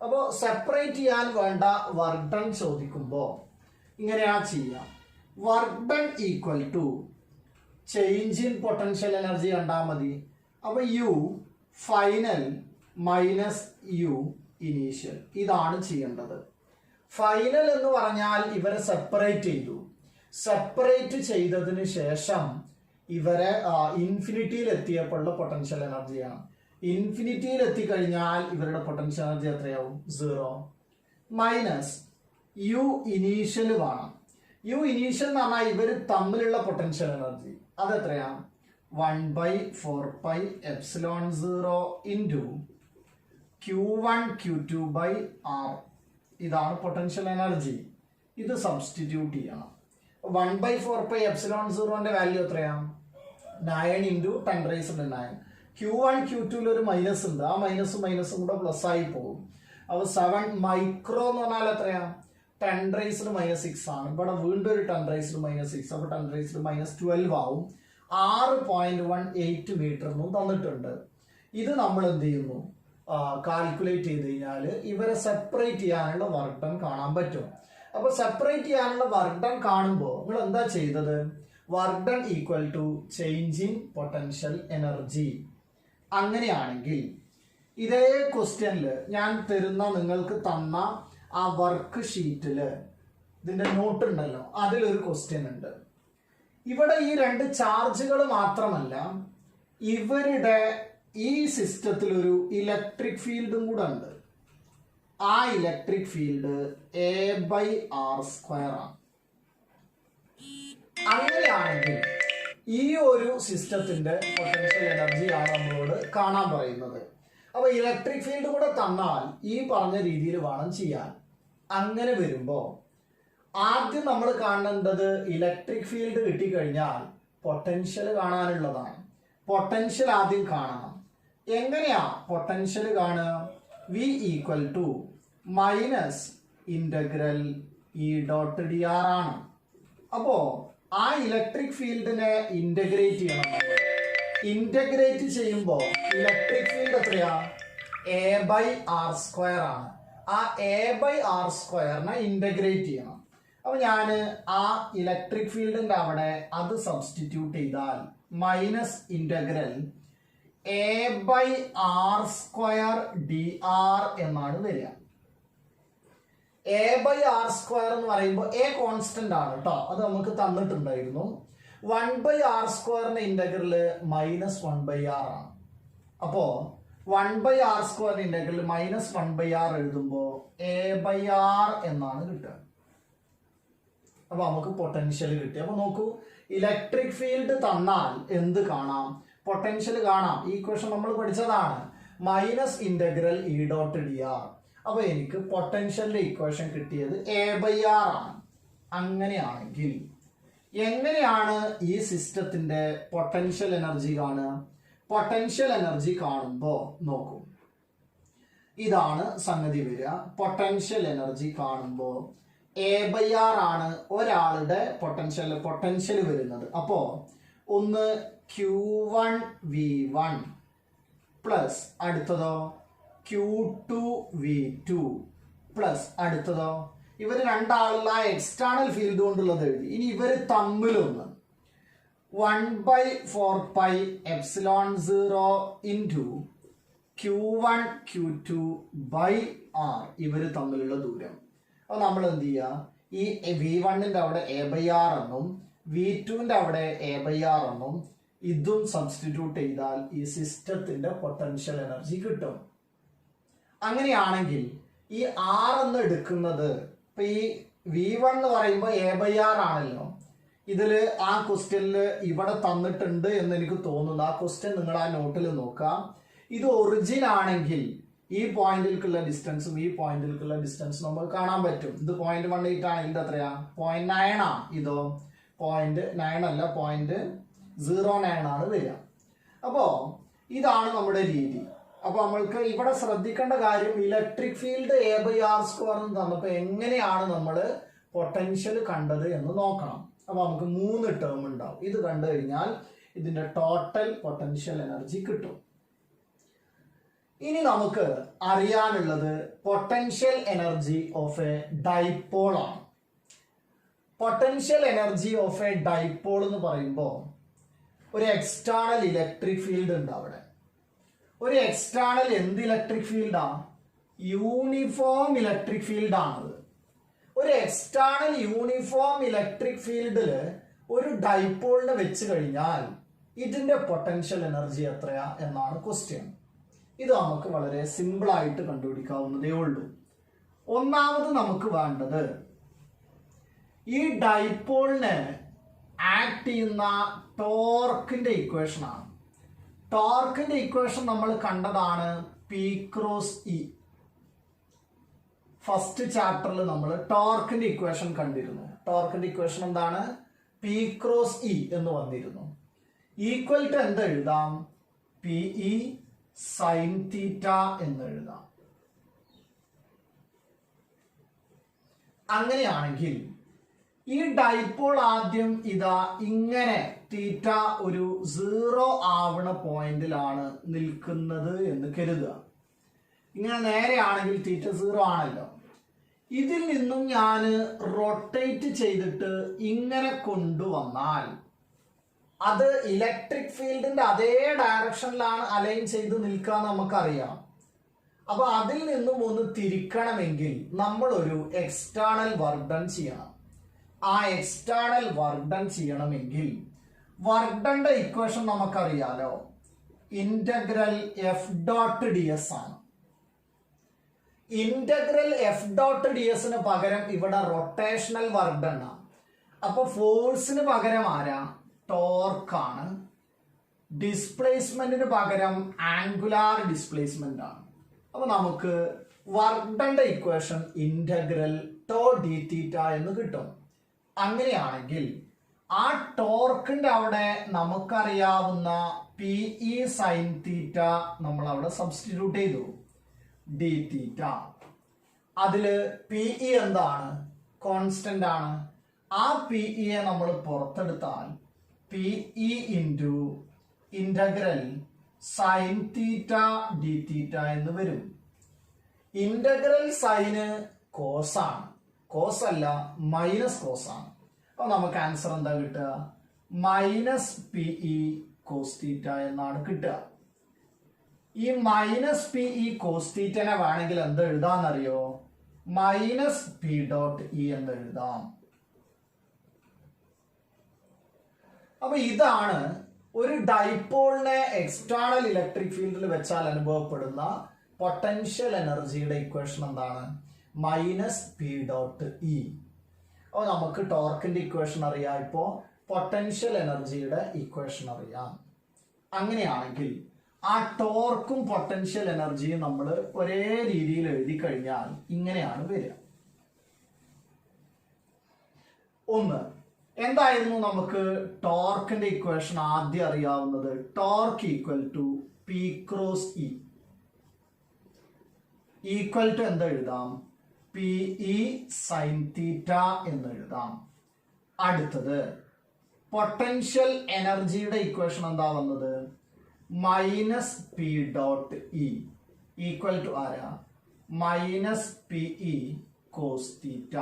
Speaker 1: അപ്പോൾ സെപ്പറേറ്റ് ചെയ്യാൻ വേണ്ട വർക്ക് ഡൺ ചോദിക്കുമ്പോൾ ഇങ്ങനെയാ ചെയ്യാം. Work done equal to change in potential energy കണ്ടാൽ മതി. അപ്പൊ U final minus U initial. ഇതാണ് ചെയ്യേണ്ടത്. ഫൈനൽ എന്ന് പറഞ്ഞാൽ ഇവരെ സെപ്പറേറ്റ് ചെയ്തു. സെപ്പറേറ്റ് ചെയ്തതിന് ശേഷം ഇവരെ ഇൻഫിനിറ്റിയിൽ എത്തിയപ്പോഴുള്ള പൊട്ടൻഷ്യൽ എനർജിയാണ്. ഇൻഫിനിറ്റിയിൽ എത്തിക്കഴിഞ്ഞാൽ ഇവരുടെ പൊട്ടൻഷ്യൽ എനർജി എത്രയാവും? 0 മൈനസ് U ഇനീഷ്യൽ വേണം. U ഇനീഷ്യൽ എന്ന് പറഞ്ഞാൽ ഇവർ തമ്മിലുള്ള പൊട്ടൻഷ്യൽ എനർജി അതെത്രയാണ്? 1/4πε0 ഇൻറ്റു Q1 Q2 R. ഇതാണ് പൊട്ടൻഷ്യൽ എനർജി. ഇത് സബ്സ്റ്റിറ്റ്യൂട്ട് ചെയ്യണം. 1/4πε0ന്റെ വാല്യൂ എത്രയാണ്? 9 ഇൻറ്റു 10⁻⁹. Q1 Q2 ഒരു മൈനസ് ഉണ്ട്. ആ മൈനസും കൂടെ പ്ലസ് ആയി പോകും. അപ്പൊ 7 മൈക്രോ എന്ന് പറഞ്ഞാൽ എത്രയാണ്? 10⁻⁻6 ആണ്. ഇവിടെ വീണ്ടും ഒരു 10⁻⁻6. അപ്പൊ 10⁻⁻12 ആവും. 6.18 മീറ്റർ എന്നും തന്നിട്ടുണ്ട്. ഇത് നമ്മൾ എന്ത് ചെയ്യുന്നു? കാൽക്കുലേറ്റ് ചെയ്ത് കഴിഞ്ഞാൽ ഇവരെ സെപ്പറേറ്റ് ചെയ്യാനുള്ള വർക്ക് ഡൺ കാണാൻ പറ്റും. അപ്പൊ സെപ്പറേറ്റ് ചെയ്യാനുള്ള വർക്ക് ഡൺ കാണുമ്പോൾ നിങ്ങൾ എന്താ ചെയ്തത്? Work done equal to change in potential energy. അങ്ങനെയാണെങ്കിൽ ഇതേ ക്വസ്റ്റ്യനിൽ ഞാൻ തരുന്ന നിങ്ങൾക്ക് തന്ന ആ വർക്ക് ഷീറ്റില് ഇതിന്റെ നോട്ട് ഉണ്ടല്ലോ, അതിലൊരു ക്വസ്റ്റ്യൻ ഉണ്ട്. ഇവിടെ ഈ രണ്ട് ചാർജുകൾ മാത്രമല്ല, ഇവരുടെ ഈ സിസ്റ്റത്തിൽ ഒരു ഇലക്ട്രിക് ഫീൽഡും കൂടെ ഉണ്ട്. ആ ഇലക്ട്രിക് ഫീൽഡ് A/R² ആണ്. അങ്ങനെയാണെങ്കിൽ ഈ ഒരു സിസ്റ്റത്തിന്റെ പൊട്ടൻഷ്യൽ എനർജിയാണ് നമ്മളോട് കാണാൻ പറയുന്നത്. അപ്പൊ ഇലക്ട്രിക് ഫീൽഡ് കൂടെ തന്നാൽ ഈ പറഞ്ഞ രീതിയിൽ വേണം ചെയ്യാൻ. അങ്ങനെ വരുമ്പോ ആദ്യം നമ്മൾ കാണേണ്ടത് ഇലക്ട്രിക് ഫീൽഡ് കിട്ടിക്കഴിഞ്ഞാൽ പൊട്ടൻഷ്യൽ കാണാനുള്ളതാണ്. പൊട്ടൻഷ്യൽ ആദ്യം കാണണം. എങ്ങനെയാ പൊട്ടൻഷ്യൽ കാണുക? V equal to minus integral E.dr ആണ്. അപ്പോ ആ ഇലക്ട്രിക് ഫീൽഡിനെ ഇന്റഗ്രേറ്റ് ചെയ്യണം. ഇന്റഗ്രേറ്റ് ചെയ്യുമ്പോൾ ഇലക്ട്രിക് ഫീൽഡ് എത്രയാ? A/R² ആണ്. ആ A/R² ഇന്റഗ്രേറ്റ് ചെയ്യണം. അപ്പൊ ഞാൻ ആ ഇലക്ട്രിക് ഫീൽഡിന്റെ അവിടെ അത് സബ്സ്റ്റിറ്റ്യൂട്ട് ചെയ്താൽ minus integral A by R square D R എന്നാണ് വരിക. എ ബൈ ആർ സ്ക്വയർ എന്ന് പറയുമ്പോൾ എ കോൺസ്റ്റന്റ് ആണ് കേട്ടോ, അത് നമുക്ക് തന്നിട്ടുണ്ടായിരുന്നു. 1/r² ഇന്റഗ്രല് -1/r ആണ്. അപ്പോ 1/r² ഇന്റഗ്രൽ -1/r എഴുതുമ്പോ a/r എന്നാണ് കിട്ടുക. അപ്പൊ നമുക്ക് പൊട്ടൻഷ്യൽ കിട്ടി. അപ്പൊ നോക്കൂ, ഇലക്ട്രിക് ഫീൽഡ് തന്നാൽ എന്ത് കാണാം? പൊട്ടൻഷ്യൽ കാണാം. ഈ ഇക്വേഷൻ നമ്മൾ പഠിച്ചതാണ്, -∫E.dr. അപ്പൊ എനിക്ക് പൊട്ടൻഷ്യലിന്റെ ഇക്വേഷൻ കിട്ടിയത് a/r ആണ്. അങ്ങനെയാണെങ്കിൽ എങ്ങനെയാണ് ഈ സിസ്റ്റത്തിന്റെ പൊട്ടൻഷ്യൽ എനർജി കാണുക? പൊട്ടൻഷ്യൽ എനർജി കാണുമ്പോൾ നോക്കൂ, ഇതാണ് സംഗതി വരിക. പൊട്ടൻഷ്യൽ എനർജി കാണുമ്പോൾ a/r ആണ് ഒരാളുടെ പൊട്ടൻഷ്യൽ വരുന്നത്. അപ്പോ ഒന്ന് Q1 V1 plus അടുത്തതോ Q2 V2 plus അടുത്തതോ ഇവർ രണ്ടാളുള്ള എക്സ്റ്റേണൽ ഫീൽഡ് കൊണ്ടുള്ളത് എഴുതി. ഇനി ഇവർ തമ്മിലൊന്ന് 1/4πε0 ഇൻറ്റു Q1 Q2 R ഇവര് തമ്മിലുള്ള ദൂരം. അപ്പൊ നമ്മൾ എന്ത് ചെയ്യുക, ഈ V1ന്റെ അവിടെ a/r എന്നും V2ന്റെ അവിടെ a/r എന്നും ഇതും സബ്സ്റ്റിറ്റ്യൂട്ട് ചെയ്താൽ ഈ സിസ്റ്റത്തിന്റെ പൊട്ടൻഷ്യൽ എനർജി കിട്ടും. അങ്ങനെയാണെങ്കിൽ ഈ R എന്ന് എടുക്കുന്നത്, ഇപ്പൊ ഈ V1 എന്ന് പറയുമ്പോൾ a/r ആണല്ലോ. ഇതില് ആ ക്വസ്റ്റ്യനിൽ ഇവിടെ തന്നിട്ടുണ്ട് എന്ന് എനിക്ക് തോന്നുന്നു. ആ ക്വസ്റ്റ്യൻ നിങ്ങൾ ആ നോട്ടിൽ നോക്കാം. ഇത് ഒറിജിൻ ആണെങ്കിൽ ഈ പോയിന്റിലേക്കുള്ള ഡിസ്റ്റൻസും ഈ പോയിന്റിലേക്കുള്ള ഡിസ്റ്റൻസും നമുക്ക് കാണാൻ പറ്റും. ഇത് 0.18 ആണെങ്കിൽ ഇത് എത്രയാ? 0.9 ആണ്. ഇതോ 0.9 അല്ല, 0.09 ആണ് വരിക. അപ്പോ ഇതാണ് നമ്മുടെ രീതി. അപ്പൊ നമ്മൾക്ക് ഇവിടെ ശ്രദ്ധിക്കേണ്ട കാര്യം, ഇലക്ട്രിക് ഫീൽഡ് a/r² എന്ന് തന്നപ്പോ എങ്ങനെയാണ് നമ്മൾ പൊട്ടൻഷ്യൽ കണ്ടത് എന്ന് നോക്കണം. അപ്പൊ നമുക്ക് 3 ടേം ഉണ്ടാവും. ഇത് കണ്ടു കഴിഞ്ഞാൽ ഇതിന്റെ ടോട്ടൽ പൊട്ടൻഷ്യൽ എനർജി കിട്ടും. ഇനി നമുക്ക് അറിയാനുള്ളത് potential energy of a dipole ആണ്. Potential energy of a dipole എന്ന് പറയുമ്പോൾ ഒരു എക്സ്റ്റേണൽ ഇലക്ട്രിക് ഫീൽഡ് ഉണ്ട് അവിടെ. ഒരു എക്സ്റ്റേണൽ എന്ത് ഇലക്ട്രിക് ഫീൽഡാ? യൂണിഫോം ഇലക്ട്രിക് ഫീൽഡ് ആണത്. ഒരു എക്സ്റ്റേണൽ യൂണിഫോം ഇലക്ട്രിക് ഫീൽഡില് ഒരു ഡൈപോളിനെ വെച്ച് കഴിഞ്ഞാൽ ഇതിന്റെ പൊട്ടൻഷ്യൽ എനർജി എത്രയാ എന്നാണ് ക്വസ്റ്റ്യൻ. ഇത് നമുക്ക് വളരെ സിമ്പിൾ ആയിട്ട് കണ്ടുപിടിക്കാവുന്നതേ ഉള്ളൂ. ഒന്നാമത് നമുക്ക് വേണ്ടത് ഈ ഡൈപോളിന് ആക്ട് ചെയ്യുന്ന ടോർക്കിന്റെ ഇക്വേഷൻ ആണ്. ടോർക്കിന്റെ ഇക്വേഷൻ നമ്മൾ കണ്ടതാണ് P × E. ഫസ്റ്റ് ചാപ്റ്ററിൽ നമ്മൾ ടോർക്കിന്റെ ഇക്വേഷൻ കണ്ടിരുന്നു. ടോർക്കിന്റെ ഇക്വേഷൻ എന്താണ്? P × E എന്ന് വന്നിരുന്നു. ഈക്വൽ ടു എന്ത് എഴുതാം? PE sin θ എന്ന് എഴുതാം. അങ്ങനെയാണെങ്കിൽ ഈ ഡൈപോൾ ആദ്യം ഇതാ ഇങ്ങനെ തീറ്റ ഒരു 0 ആവണ പോയിന്റിലാണ് നിൽക്കുന്നത് എന്ന് കരുതുക. ഇങ്ങനെ നേരെയാണെങ്കിൽ തീറ്റ 0 ആണല്ലോ. ഇതിൽ നിന്നും ഞാൻ റൊട്ടേറ്റ് ചെയ്തിട്ട് ഇങ്ങനെ കൊണ്ടുവന്നാൽ അത് ഇലക്ട്രിക് ഫീൽഡിന്റെ അതേ ഡയറക്ഷനിലാണ് അലൈൻ ചെയ്ത് നിൽക്കുക നമുക്കറിയാം. അപ്പൊ അതിൽ നിന്നും ഒന്ന് തിരിക്കണമെങ്കിൽ നമ്മൾ ഒരു എക്സ്റ്റേണൽ വർക്ക് ഡൺ ചെയ്യണം. ആ എക്സ്റ്റേണൽ വർക്ക് ഡൺ ചെയ്യണമെങ്കിൽ വർക്ക് ഡൺന്റെ ഇക്വേഷൻ നമുക്കറിയാലോ, ഇന്റഗ്രൽ F.ds ആണ്. ഇന്റഗ്രൽ F.ds പകരം ഇവിടെ റൊട്ടേഷണൽ വർക്ക് ഡൺ ആണ്. അപ്പൊ ഫോഴ്സിന് പകരം ആരാ? ടോർക്കാണ്. ഡിസ്പ്ലേസ്മെന്റിന് പകരം ആംഗുലാർ ഡിസ്പ്ലേസ്മെന്റ് ആണ്. അപ്പൊ നമുക്ക് വർക്ക് ഡൺന്റെ ഇക്വേഷൻ ഇന്റഗ്രൽ ടോ dθ എന്ന് കിട്ടും. അങ്ങനെയാണെങ്കിൽ ആ ടോർക്കിന്റെ അവിടെ നമുക്കറിയാവുന്ന PE sin θ നമ്മൾ അവിടെ സബ്സ്റ്റിറ്റ്യൂട്ട് ചെയ്തു, dθ. അതില് PE എന്താണ്? കോൺസ്റ്റന്റ് ആണ്. ആ PE നമ്മൾ പുറത്തെടുത്താൽ PE into integral sin θ dθ എന്ന് വരും. ഇന്റഗ്രൽ സൈന് കോസ് ആണ്, കോസ് അല്ല, മൈനസ് കോസ് ആണ്. അപ്പൊ നമുക്ക് ആൻസർ എന്താ കിട്ടുക? Minus P E cos theta എന്നാണ് കിട്ടുക. ഈ മൈനസ് പി ഇ കോസ് തീറ്റനെ വേണമെങ്കിൽ എന്ത് എഴുതാന്നറിയോ? മൈനസ് പി ഡോട്ട് ഇ എന്ന് എഴുതാം. അപ്പൊ ഇതാണ് ഒരു ഡൈപോളിനെ എക്സ്റ്റേണൽ ഇലക്ട്രിക് ഫീൽഡിൽ വെച്ചാൽ അനുഭവപ്പെടുന്ന പൊട്ടൻഷ്യൽ എനർജിയുടെ ഇക്വേഷൻ. എന്താണ്? Minus P dot E. അപ്പോൾ നമുക്ക് ടോർക്കിന്റെ ഇക്വേഷൻ അറിയാം, ഇപ്പോൾ പൊട്ടൻഷ്യൽ എനർജിയുടെ ഇക്വേഷൻ അറിയാം. അങ്ങനെയാണെങ്കിൽ ആ ടോർക്കും പൊട്ടൻഷ്യൽ എനർജിയും നമ്മൾ ഒരേ രീതിയിൽ എഴുതി കഴിഞ്ഞാൽ ഇങ്ങനെയാണ് വരിക. ഒന്ന്, എന്തായിരുന്നു നമുക്ക് ടോർക്കിന്റെ ഇക്വേഷൻ ആദ്യം അറിയാവുന്നത്? Torque equal to P cross E equal to എന്താ എഴുതാം? പി ഇ സൈൻ തീറ്റ എന്ന് എഴുതാം. അടുത്തത് പൊട്ടൻഷ്യൽ എനർജിയുടെ ഇക്വേഷൻ എന്താ വന്നത്? Minus P dot E equal to ആരാ? Minus P E cos theta.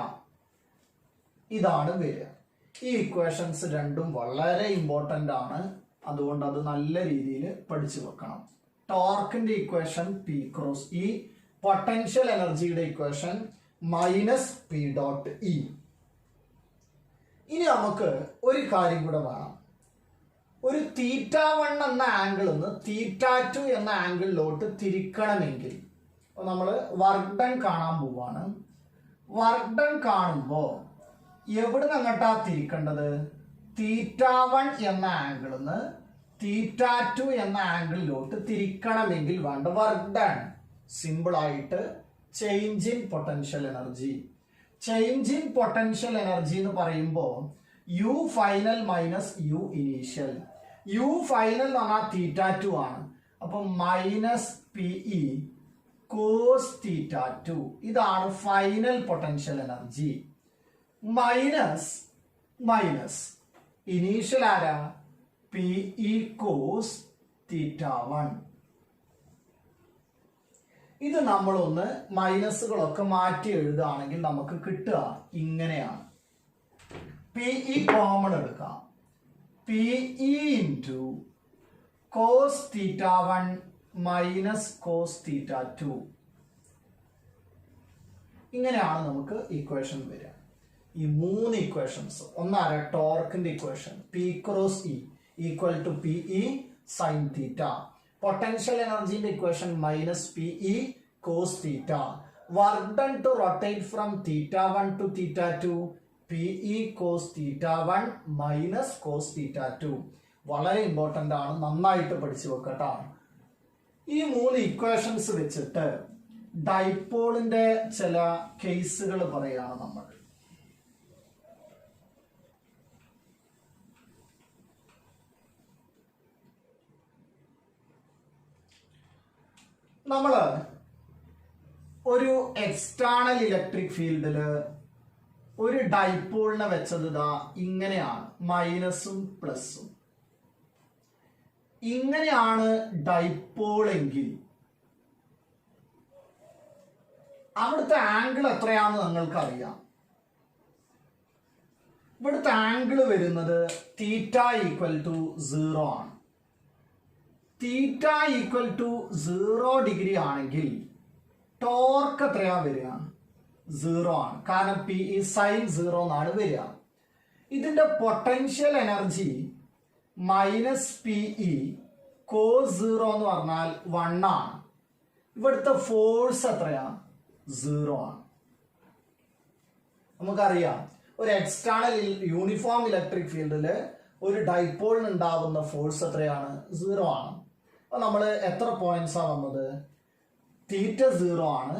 Speaker 1: ഇതാണ് വരിക. ഈ ഇക്വേഷൻസ് രണ്ടും വളരെ ഇമ്പോർട്ടൻ്റ് ആണ്, അതുകൊണ്ട് അത് നല്ല രീതിയിൽ പഠിച്ചു വെക്കണം. ടോർക്കിന്റെ ഇക്വേഷൻ പി ക്രോസ് ഇ, പൊട്ടൻഷ്യൽ എനർജിയുടെ equation minus P dot E. ഇനി നമുക്ക് ഒരു കാര്യം കൂടെ വേണം. ഒരു θ1 എന്ന ആംഗിൾ നിന്ന് θ2 എന്ന ആംഗിളിലോട്ട് തിരിക്കണമെങ്കിൽ നമ്മൾ വർക്ക് ഡൺ കാണാൻ പോവാണ്. വർക്ക് ഡൺ കാണുമ്പോൾ എവിടെ നിന്ന് അങ്ങോട്ടാ തിരിക്കേണ്ടത്? θ1 എന്ന ആംഗിളിൽ നിന്ന് θ2 എന്ന ആംഗിളിലോട്ട് തിരിക്കണമെങ്കിൽ വേണ്ട വർക്ക് ഡൺ സിമ്പിൾ ആയിട്ട് change in potential energy. Change in potential energy എന്ന് പറയുമ്പോൾ U final minus U initial. U final എന്ന് പറഞ്ഞാൽ θ2 ആണ്. അപ്പൊ മൈനസ് പി ഇ കോസ് θ2 ഇതാണ് final potential energy. Minus minus initial ആരാ? P E cos θ1. ഇത് നമ്മളൊന്ന് മൈനസുകളൊക്കെ മാറ്റി എഴുതുകയാണെങ്കിൽ നമുക്ക് കിട്ടുക ഇങ്ങനെയാണ്. പി ഇ കോമൺ എടുക്കാം. P E into cos θ1 minus cos θ2. ഇങ്ങനെയാണ് നമുക്ക് ഇക്വേഷൻ വരിക. ഈ മൂന്ന് ഇക്വേഷൻസ്, ഒന്നാര ടോർക്കിന്റെ equation P cross E equal to P E sine theta, potential എനർജിന്റെ equation minus P E cos theta, work done to rotate from θ1 to θ2 P E cos θ1 minus cos θ2. വളരെ important ആണ്, നന്നായിട്ട് പഠിച്ചു വെക്കട്ടോ. ഈ മൂന്ന് ഇക്വേഷൻസ് വെച്ചിട്ട് ഡൈപോളിന്റെ ചില കേസുകൾ പറയാണ് നമ്മൾ. നമ്മള് ഒരു എക്സ്റ്റേണൽ ഇലക്ട്രിക് ഫീൽഡില് ഒരു ഡൈപോളിനെ വെച്ചത് ഇതാ ഇങ്ങനെയാണ്, മൈനസും പ്ലസും. ഇങ്ങനെയാണ് ഡൈപോൾ എങ്കിൽ അവിടുത്തെ ആംഗിൾ എത്രയാണെന്ന് നിങ്ങൾക്ക് അറിയാം. ഇവിടുത്തെ ആംഗിൾ വരുന്നത് തീറ്റ ഈക്വൽ ടു 0 ആണ്. തീറ്റ ഈക്വൽ ടു 0 ഡിഗ്രി ആണെങ്കിൽ ടോർക്ക് എത്രയാ വരിക? 0 ആണ്. കാരണം പി ഇ സൈൻ 0 എന്നാണ് വരിക. ഇതിന്റെ potential energy minus P E cos 0 എന്ന് പറഞ്ഞാൽ 1 ആണ്. ഇവിടുത്തെ ഫോഴ്സ് എത്രയാ? 0 ആണ്. നമുക്കറിയാം ഒരു എക്സ്റ്റേണൽ യൂണിഫോം ഇലക്ട്രിക് ഫീൽഡില് ഒരു ഡൈപോളിന് ഉണ്ടാവുന്ന ഫോഴ്സ് എത്രയാണ്? 0 ആണ്. അപ്പൊ നമ്മൾ എത്ര പോയിന്റ്സ് ആ വന്നത്? തീറ്റ 0 ആണ്,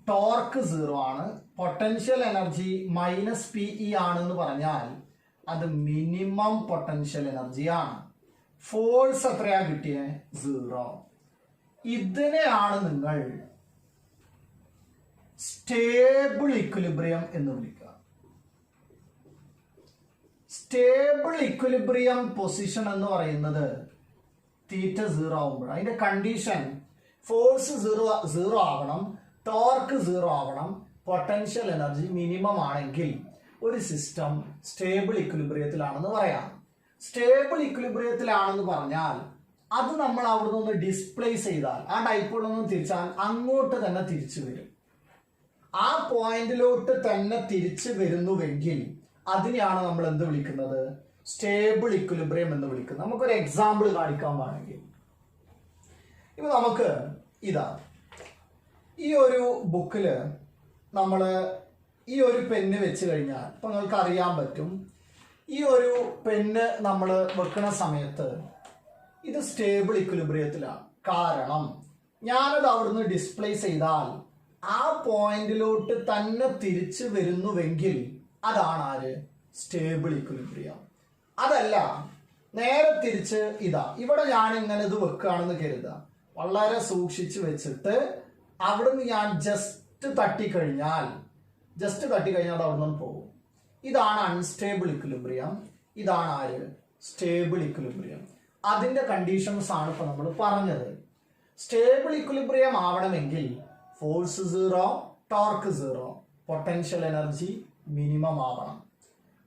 Speaker 1: ടോർക്ക് 0 ആണ്, potential energy minus P E ആണെന്ന് പറഞ്ഞാൽ അത് മിനിമം പൊട്ടൻഷ്യൽ എനർജി ആണ്. ഫോഴ്സ് എത്രയാ കിട്ടിയേ? 0. ഇതിനെയാണ് നിങ്ങൾ സ്റ്റേബിൾ ഇക്വിലിബ്രിയം എന്ന് വിളിക്കുക. സ്റ്റേബിൾ ഇക്വിലിബ്രിയം പൊസിഷൻ എന്ന് പറയുന്നത് തീറ്റ 0 ആവുമ്പോഴാണ്. അതിന്റെ കണ്ടീഷൻ ഫോഴ്സ് 0 ആവണം, ടോർക്ക് 0 ആവണം, പൊട്ടൻഷ്യൽ എനർജി മിനിമം ആണെങ്കിൽ ഒരു സിസ്റ്റം സ്റ്റേബിൾ ഇക്വിലിബ്രിയത്തിലാണെന്ന് പറയാം. സ്റ്റേബിൾ ഇക്വിലിബ്രിയത്തിലാണെന്ന് പറഞ്ഞാൽ അത് നമ്മൾ അവിടെ നിന്ന് ഡിസ്പ്ലേസ് ചെയ്താൽ, ആ ഡൈപോൾ ഒന്ന് തിരിച്ചാൽ അങ്ങോട്ട് തന്നെ തിരിച്ചു വരും. ആ പോയിന്റിലോട്ട് തന്നെ തിരിച്ചു വരുന്നുവെങ്കിൽ അതിനെയാണ് നമ്മൾ എന്ത് വിളിക്കുന്നത്? സ്റ്റേബിൾ ഇക്വിലിബ്രിയം എന്ന് വിളിക്കുന്നത്. നമുക്കൊരു എക്സാമ്പിൾ കാണിക്കാൻ വേണമെങ്കിൽ, ഇപ്പൊ നമുക്ക് ഇതാ ഈ ഒരു ബുക്കില് നമ്മൾ ഈ ഒരു പെന്ന് വെച്ച് കഴിഞ്ഞാൽ ഇപ്പൊ നിങ്ങൾക്ക് അറിയാൻ പറ്റും, ഈ ഒരു പെന്ന് നമ്മൾ വെക്കുന്ന സമയത്ത് ഇത് സ്റ്റേബിൾ ഇക്വിലിബ്രിയത്തിലാണ്. കാരണം ഞാനത് അവിടുന്ന് ഡിസ്പ്ലേസ് ചെയ്താൽ ആ പോയിന്റിലോട്ട് തന്നെ തിരിച്ചു വരുന്നുവെങ്കിൽ അതാണ് ആര്? Stable equilibrium. അതല്ല, നേരെ തിരിച്ച് ഇതാ ഇവിടെ ഞാൻ ഇങ്ങനെ ഇത് വെക്കുകയാണെന്ന് കരുതുക, വളരെ സൂക്ഷിച്ച് വെച്ചിട്ട് അവിടുന്ന് ഞാൻ ജസ്റ്റ് തട്ടിക്കഴിഞ്ഞാൽ അത് അവിടുന്ന് പോകും. ഇതാണ് അൺസ്റ്റേബിൾ ഇക്വിലിബ്രിയം. ഇതാണ് ആര്? Stable equilibrium. അതിന്റെ കണ്ടീഷൻസ് ആണ് ഇപ്പൊ നമ്മൾ പറഞ്ഞത്. സ്റ്റേബിൾ ഇക്വിലിബ്രിയം ആവണമെങ്കിൽ force 0, torque 0, potential energy minimum ആവണം.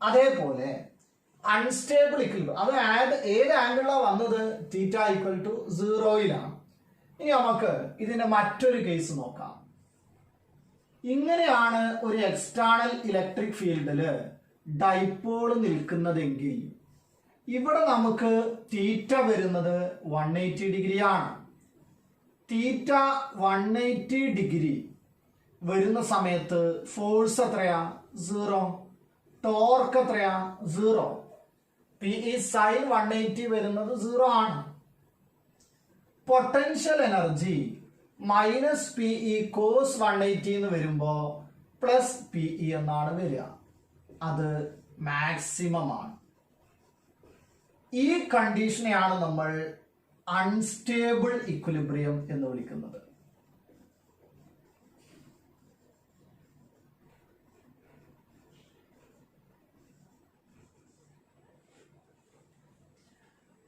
Speaker 1: അതേപോലെ അൺസ്റ്റേബിൾ ഇക്വിലിബ്രിയം അത് ഏത് ആംഗിളിലാണ് വന്നത്? തീറ്റ ഈക്വൽ ടു 0യിലാണ്. ഇനി നമുക്ക് ഇതിന്റെ മറ്റൊരു കേസ് നോക്കാം. ഇങ്ങനെയാണ് ഒരു എക്സ്റ്റേണൽ ഇലക്ട്രിക് ഫീൽഡില് ഡൈപോൾ നിൽക്കുന്നതെങ്കിൽ ഇവിടെ നമുക്ക് തീറ്റ വരുന്നത് 180 ഡിഗ്രിയാണ്. തീറ്റ 180 ഡിഗ്രി വരുന്ന സമയത്ത് ഫോഴ്സ് എത്രയാ? 0. ടോർക്ക് എത്രയാ? 0. PE sin 180 വരുന്നത് 0 ആണ്. Potential energy minus PE cos 180 എന്ന് വരുമ്പോ പ്ലസ് PE എന്നാണ് വരിക. അത് മാക്സിമം ആണ്. ഈ കണ്ടീഷനെയാണ് നമ്മൾ അൺസ്റ്റേബിൾ ഇക്വിലിബ്രിയം എന്ന് വിളിക്കുന്നത്.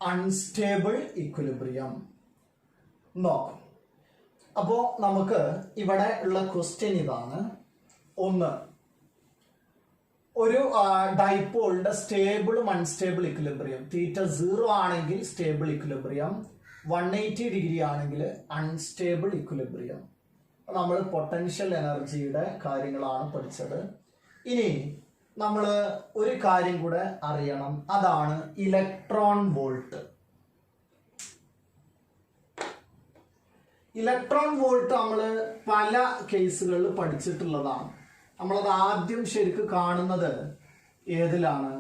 Speaker 1: അൺസ്റ്റേബിൾ ഇക്വിലിബ്രിയം നോക്കാം. അപ്പോ നമുക്ക് ഇവിടെ ഉള്ള ക്വസ്റ്റ്യൻ ഇതാണ്. ഒന്ന്, ഒരു ഡൈപോളിന്റെ സ്റ്റേബിളും അൺസ്റ്റേബിൾ ഇക്വിലിബ്രിയം. തീറ്റ 0 ആണെങ്കിൽ സ്റ്റേബിൾ ഇക്വിലിബ്രിയം, 180 ഡിഗ്രി ആണെങ്കിൽ അൺസ്റ്റേബിൾ ഇക്വിലിബ്രിയം. നമ്മൾ പൊട്ടൻഷ്യൽ എനർജിയുടെ കാര്യങ്ങളാണ് പഠിച്ചത്. ഇനി നമ്മൾ ഒരു കാര്യം കൂടെ അറിയണം, അതാണ് ഇലക്ട്രോൺ വോൾട്ട്. ഇലക്ട്രോൺ വോൾട്ട് നമ്മൾ പല കേസുകളിൽ പഠിച്ചിട്ടുള്ളതാണ്. നമ്മളത് ആദ്യം ശരിക്കും കാണുന്നത് ഏതിലാണ്?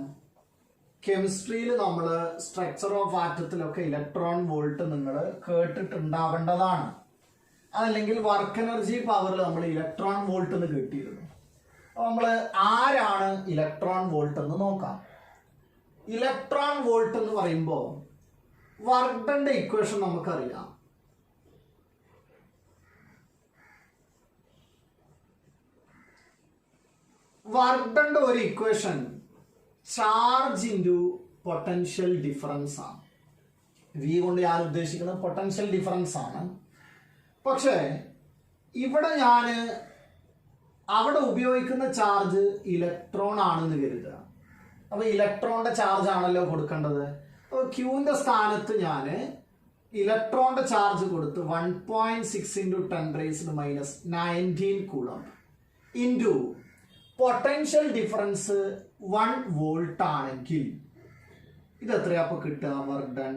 Speaker 1: കെമിസ്ട്രിയിൽ നമ്മൾ സ്ട്രക്ചർ ഓഫ് ആറ്റത്തിലൊക്കെ ഇലക്ട്രോൺ വോൾട്ട് നിങ്ങൾ കേട്ടിട്ടുണ്ടാവേണ്ടതാണ്. അതല്ലെങ്കിൽ വർക്ക് എനർജി പവറിൽ നമ്മൾ ഇലക്ട്രോൺ വോൾട്ട് എന്ന് കേട്ടിരുന്നു. നമ്മൾ ആരാണ് ഇലക്ട്രോൺ വോൾട്ട് എന്ന് നോക്കാം. ഇലക്ട്രോൺ വോൾട്ട് എന്ന് പറയുമ്പോൾ വർക്ക് ഡന്റെ ഇക്വേഷൻ നമുക്കറിയാം. വർക്ക് ഡന്റെ ഒരു equation charge into potential difference ആണ്. വി കൊണ്ട് ഞാൻ ഉദ്ദേശിക്കുന്നത് പൊട്ടൻഷ്യൽ ഡിഫറൻസ് ആണ്. പക്ഷേ ഇവിടെ ഞാൻ അവിടെ ഉപയോഗിക്കുന്ന ചാർജ് ഇലക്ട്രോൺ ആണെന്ന് കരുതുക. അപ്പൊ ഇലക്ട്രോണിന്റെ ചാർജ് ആണല്ലോ കൊടുക്കേണ്ടത്. അപ്പൊ ക്യൂവിന്റെ സ്ഥാനത്ത് ഞാൻ ഇലക്ട്രോണിന്റെ ചാർജ് കൊടുത്ത് 1.6 into 10⁻⁻19 coulomb into potential difference 1 volt ആണെങ്കിൽ ഇത് എത്രയാ അപ്പൊ കിട്ടുക? വർക്ക് ഡൺ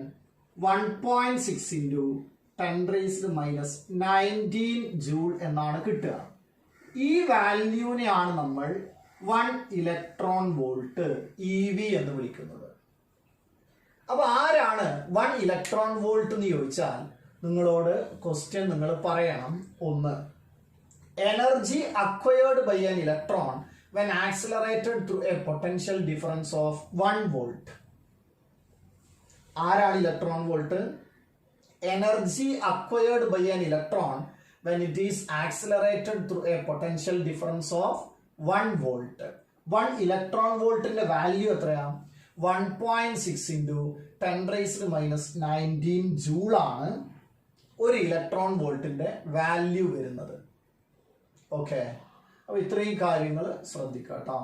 Speaker 1: 1.6 ഇൻറ്റു 10⁻⁻19 ജൂൾ എന്നാണ് കിട്ടുക. ഈ വാല്യൂനെയാണ് നമ്മൾ 1 ഇലക്ട്രോൺ വോൾട്ട് EV എന്ന് വിളിക്കുന്നത്. അപ്പൊ ആരാണ് 1 ഇലക്ട്രോൺ വോൾട്ട് എന്ന് ചോദിച്ചാൽ നിങ്ങളോട് ക്വസ്റ്റ്യൻ നിങ്ങൾ പറയണം. ഒന്ന്, energy acquired by an electron when accelerated through a potential difference of 1 volt. ആരാണ് electron volt? Energy acquired by an electron when it is accelerated through a potential difference of 1 volt. 1 electron വോൾട്ടിന്റെ value എത്രയാ? 1.6 into 10⁻⁻19 joule ആണ് ഒരു electron വോൾട്ടിന്റെ value വരുന്നത്. Okay, അപ്പൊ ഇത്രയും കാര്യങ്ങൾ ശ്രദ്ധിക്കാം കേട്ടോ.